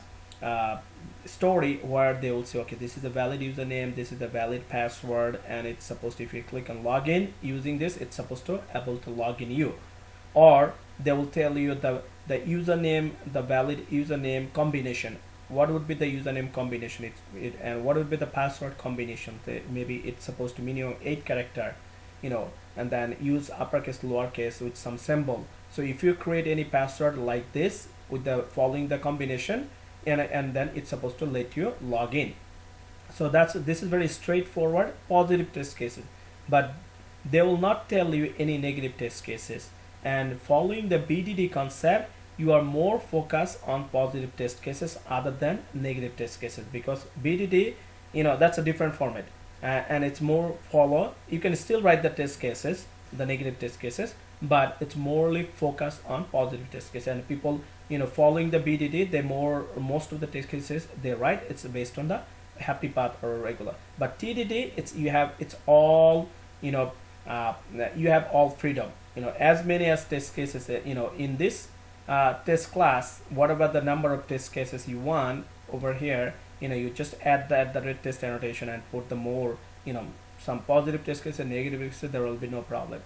story where they will say, okay, this is a valid username, this is a valid password, and it's supposed to, if you click on login using this, it's supposed to able to log in you. Or they will tell you the username, the valid username combination. What would be the username combination, and what would be the password combination? Maybe it's supposed to minimum 8 character, and then use uppercase, lowercase with some symbol. So if you create any password like this with the following the combination, and then it's supposed to let you log in. So this is very straightforward positive test cases, but they will not tell you any negative test cases. And following the BDD concept, you are more focused on positive test cases other than negative test cases, because BDD, that's a different format, and it's more follow. You can still write the test cases, the negative test cases, but it's morely focused on positive test cases. And people, following the BDD, most of the test cases they write, it's based on the happy path or regular. But TDD, it's all, you have all freedom. As many as test cases, in this test class, whatever the number of test cases you want over here, you just add the red test annotation and put the more, some positive test cases and negative cases, there will be no problem.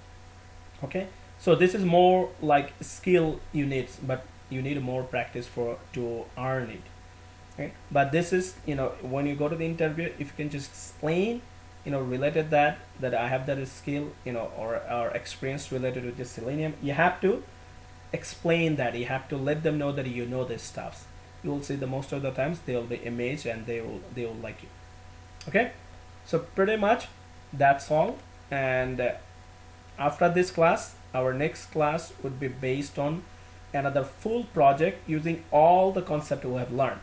Okay, so this is more like skill you need, but you need more practice to earn it. Okay, but this is, when you go to the interview, if you can just explain, related that I have that skill, or experience related to this Selenium, you have to explain that. You have to let them know that you know this stuff. You will see the most of the times they will be amazed, and they will like you. Okay, so pretty much that's all. And after this class, our next class would be based on another full project using all the concepts we have learned.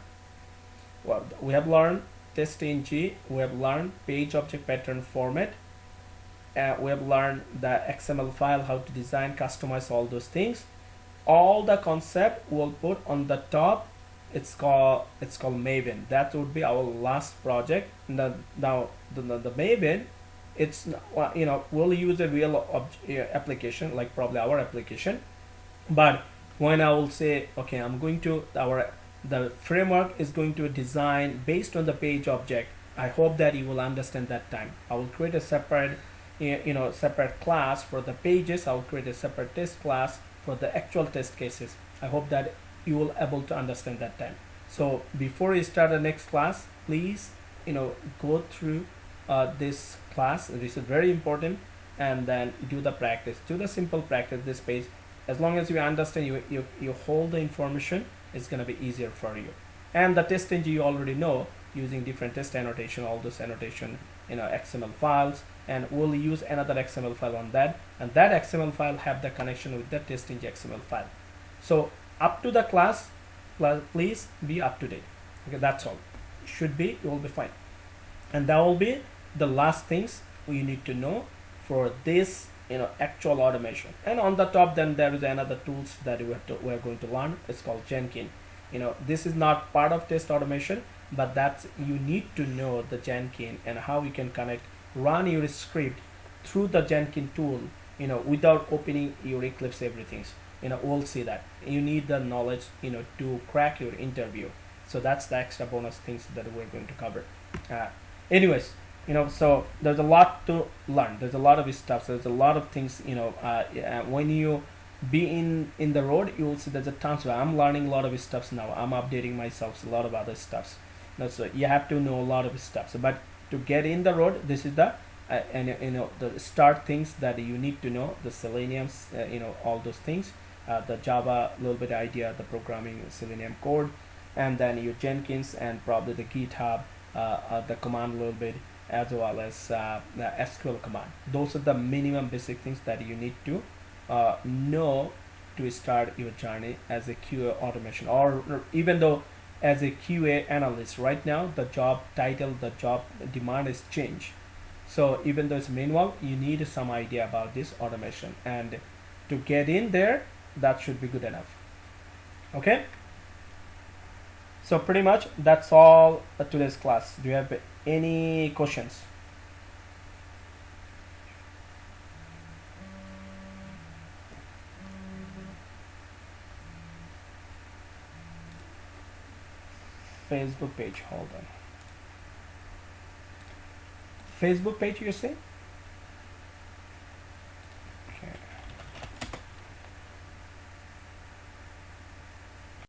Well, we have learned test-ing, we have learned page object pattern format, we have learned the XML file, how to design, customize, all those things. All the concept we'll put on the top. It's called Maven. That would be our last project. Now the Maven, it's we'll use a real application, like probably our application. But when I will say, okay, I'm going to the framework is going to design based on the page object, I hope that you will understand that time. I will create a separate separate class for the pages. I will create a separate test class for the actual test cases. I hope that you will able to understand that time. So before you start the next class, please go through this class. This is very important, and then do the practice, do the simple practice this page. As long as you understand, you hold the information, it's going to be easier for you. And the test engine you already know, using different test annotation, all those annotation XML files, and we'll use another XML file on that, and that XML file have the connection with the test engine XML file. So up to the class, please be up to date. Okay, that's all. Should be, you will be fine. And that will be the last things we need to know for this actual automation. And on the top, then there is another tools that we are going to learn. It's called Jenkins. This is not part of test automation, but that's, you need to know the Jenkins and how you can connect, run your script through the Jenkins tool without opening your Eclipse everything. We'll see that you need the knowledge to crack your interview. So that's the extra bonus things that we're going to cover. Anyways, so there's a lot to learn, there's a lot of stuff, so there's a lot of things. When you be in the road, you will see there's a tons of, I'm learning a lot of stuff now, I'm updating myself, a lot of other stuffs. So you have to know a lot of stuff. So, but to get in the road, this is the the start things that you need to know, the Seleniums, all those things, the Java, a little bit idea, the programming, Selenium code, and then your Jenkins, and probably the GitHub, the command a little bit, as well as the SQL command. Those are the minimum basic things that you need to know to start your journey as a QA automation, or even though as a QA analyst. Right now the job title, the job demand is changed. So even though it's manual, you need some idea about this automation, and to get in there, that should be good enough. Okay, so pretty much that's all today's class. Do you have any questions? Facebook page, hold on. Facebook page, you say?